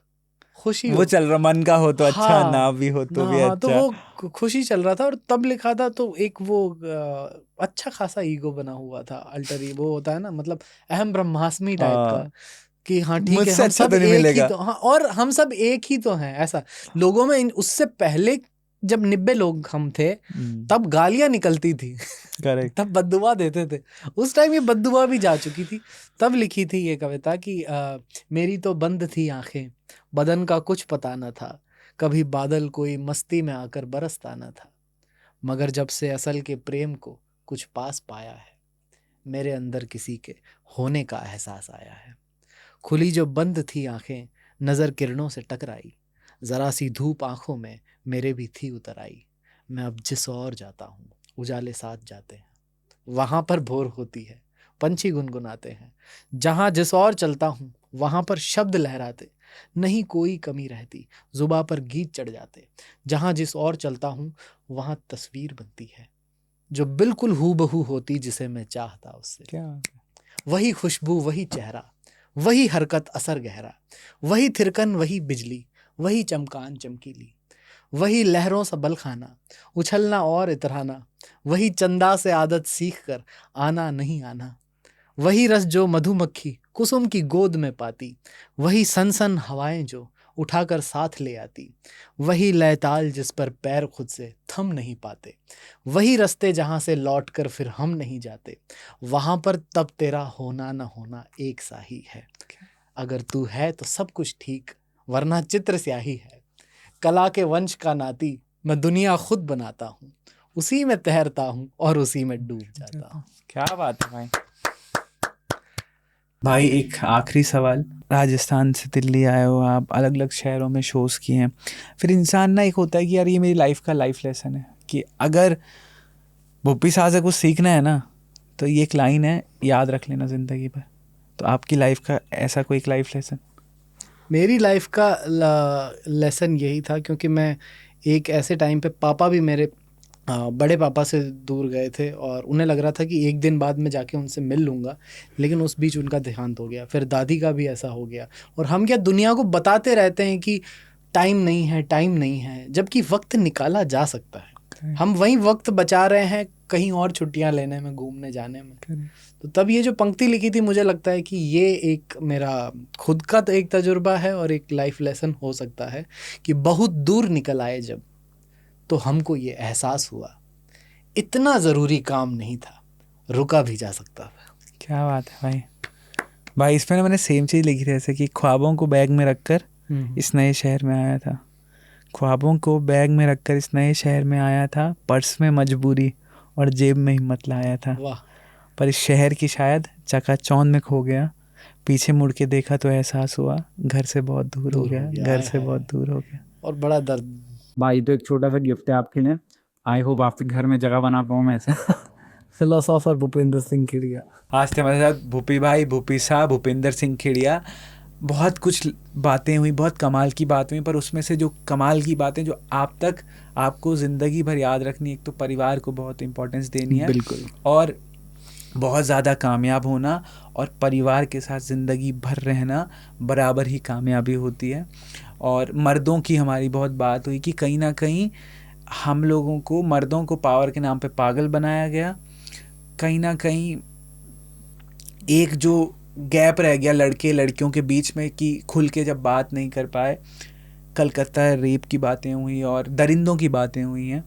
खुशी वो हो। चल रहा, मन का हो तो अच्छा, हाँ, ना भी हो तो ना, भी हाँ, तो अच्छा। वो खुशी चल रहा था, और तब लिखा था, तो एक वो अच्छा खासा ईगो बना हुआ था, अल्टर ईगो होता है ना, मतलब अहम ब्रह्मास्मि टाइप का, हाँ, कि हाँ ठीक है, मुझसे हम अच्छा सब तो नहीं एक ही मिलेगा। तो, हाँ, और हम सब एक ही तो हैं, ऐसा लोगों में उससे पहले जब 90 लोग हम थे, तब गालियां निकलती थी करेक्ट। तब बद्दुआ देते थे, उस टाइम ये बद्दुआ भी जा चुकी थी, तब लिखी थी ये कविता कि मेरी तो बंद थी आंखें, बदन का कुछ पता न था, कभी बादल कोई मस्ती में आकर बरसता न था, मगर जब से असल के प्रेम को कुछ पास पाया है, मेरे अंदर किसी के होने का एहसास आया है, खुली जो बंद थी आंखें, नज़र किरणों से टकराई, जरा सी धूप आंखों में मेरे भी थी उतर आई, मैं अब जिस ओर जाता हूँ उजाले साथ जाते हैं, वहां पर भोर होती है, पंछी गुनगुनाते हैं, जहां जिस ओर चलता हूँ वहां पर शब्द लहराते, नहीं कोई कमी रहती, जुबा पर गीत चढ़ जाते, जहां जिस ओर चलता हूँ वहां तस्वीर बनती है, जो बिल्कुल हूबहू होती जिसे मैं चाहता उससे, क्या वही खुशबू, वही चेहरा, वही हरकत असर गहरा, वही थिरकन, वही बिजली, वही चमकान चमकीली, वही लहरों सा बल खाना, उछलना और इतराना, वही चंदा से आदत सीख कर आना नहीं आना, वही रस जो मधुमक्खी कुसुम की गोद में पाती, वही सनसन हवाएं जो उठाकर साथ ले आती, वही लयताल जिस पर पैर खुद से थम नहीं पाते, वही रास्ते जहां से लौट कर फिर हम नहीं जाते, वहां पर तब तेरा होना न होना एक सा ही है, अगर तू है तो सब कुछ ठीक, वरना चित्र स्याही है, कला के वंश का नाती मैं दुनिया खुद बनाता हूँ, उसी में तैरता हूँ और उसी में डूब जाता हूँ। क्या बात है भाई। भाई एक आखिरी सवाल, राजस्थान से दिल्ली आए हो आप, अलग अलग शहरों में शोज़ किए हैं, फिर इंसान ना एक होता है कि यार ये मेरी लाइफ का लाइफ लेसन है, कि अगर भुप्पी साहब से कुछ सीखना है ना तो ये एक लाइन है, याद रख लेना ज़िंदगी भर। तो आपकी लाइफ का ऐसा कोई एक लाइफ लेसन? मेरी लाइफ का लेसन यही था, क्योंकि मैं एक ऐसे टाइम पे, पापा भी मेरे बड़े पापा से दूर गए थे, और उन्हें लग रहा था कि एक दिन बाद मैं जाके उनसे मिल लूँगा, लेकिन उस बीच उनका देहांत हो गया, फिर दादी का भी ऐसा हो गया, और हम क्या दुनिया को बताते रहते हैं कि टाइम नहीं है, टाइम नहीं है, जबकि वक्त निकाला जा सकता है। हम वही वक्त बचा रहे हैं कहीं और छुट्टियां लेने में, घूमने जाने में। तो तब ये जो पंक्ति लिखी थी, मुझे लगता है कि ये एक मेरा खुद का तो एक तजुर्बा है और एक लाइफ लेसन हो सकता है कि बहुत दूर निकल आए जब, तो हमको ये एहसास हुआ इतना ज़रूरी काम नहीं था, रुका भी जा सकता था। क्या बात है भाई। भाई इसमें ना मैंने सेम चीज़ लिखी थी, ऐसे कि ख्वाबों को बैग में रखकर इस नए शहर में आया था। ख्वाबों को बैग में रखकर इस नए शहर में आया था, पर्स में मजबूरी और जेब में हिम्मत लाया था। वाह। पर इस शहर की शायद चकाचौंध में खो गया, पीछे मुड़ के देखा तो एहसास हुआ घर से बहुत दूर हो गया, घर से बहुत दूर हो गया। और बड़ा दर्द। भाई तो एक छोटा सा गिफ्ट है आपके लिए। आई होप आपके घर में जगह बना पाऊँ मैं ऐसे। फिलोसोफर भूपेंद्र सिंह खिड़िया। आज थे हमारे साथ भूपी भाई, भूपी साहब, भूपेंद्र सिंह खिड़िया। बहुत कुछ बातें हुई, बहुत कमाल की बात हुई, पर उसमें से जो कमाल की बातें जो आप तक आपको ज़िंदगी भर याद रखनी, एक तो परिवार को बहुत इम्पोर्टेंस देनी है, बिल्कुल, और बहुत ज़्यादा कामयाब होना और परिवार के साथ ज़िंदगी भर रहना बराबर ही कामयाबी होती है। और मर्दों की हमारी बहुत बात हुई कि कहीं ना कहीं हम लोगों को, मर्दों को पावर के नाम पे पागल बनाया गया। कहीं ना कहीं एक जो गैप रह गया लड़के लड़कियों के बीच में कि खुल के जब बात नहीं कर पाए। कलकत्ता रेप की बातें हुई और दरिंदों की बातें हुई हैं।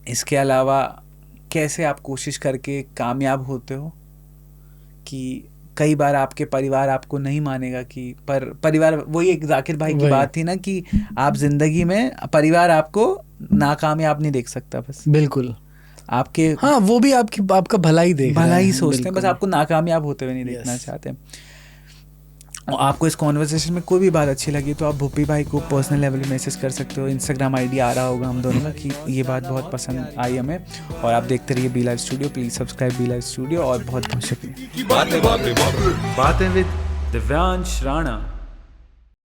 इसके अलावा कैसे आप कोशिश करके कामयाब होते हो कि कई बार आपके परिवार आपको नहीं मानेगा कि, पर परिवार, वही एक जाकिर भाई की बात थी ना कि आप ज़िंदगी में परिवार आपको नाकामयाब नहीं देख सकता, बस बिल्कुल आपके, हाँ, वो भी आपका भला ही देख भला रहे ही हैं, सोचते हैं, बस बिल्कुल। आपको नाकामयाब होते हुए नहीं देखना चाहते। और आपको इस कॉन्वर्सेशन में कोई भी बात अच्छी लगी तो आप भूपी भाई को पर्सनल लेवल पे मैसेज कर सकते हो। इंस्टाग्राम आईडी आ रहा होगा हम दोनों का कि ये बात बहुत पसंद आई हमें। और आप देखते रहिए B live studio, please subscribe B live studio, और बहुत बहुत शुक्रिया। बातें बातें बातें बातें विद दिव्यांश राणा।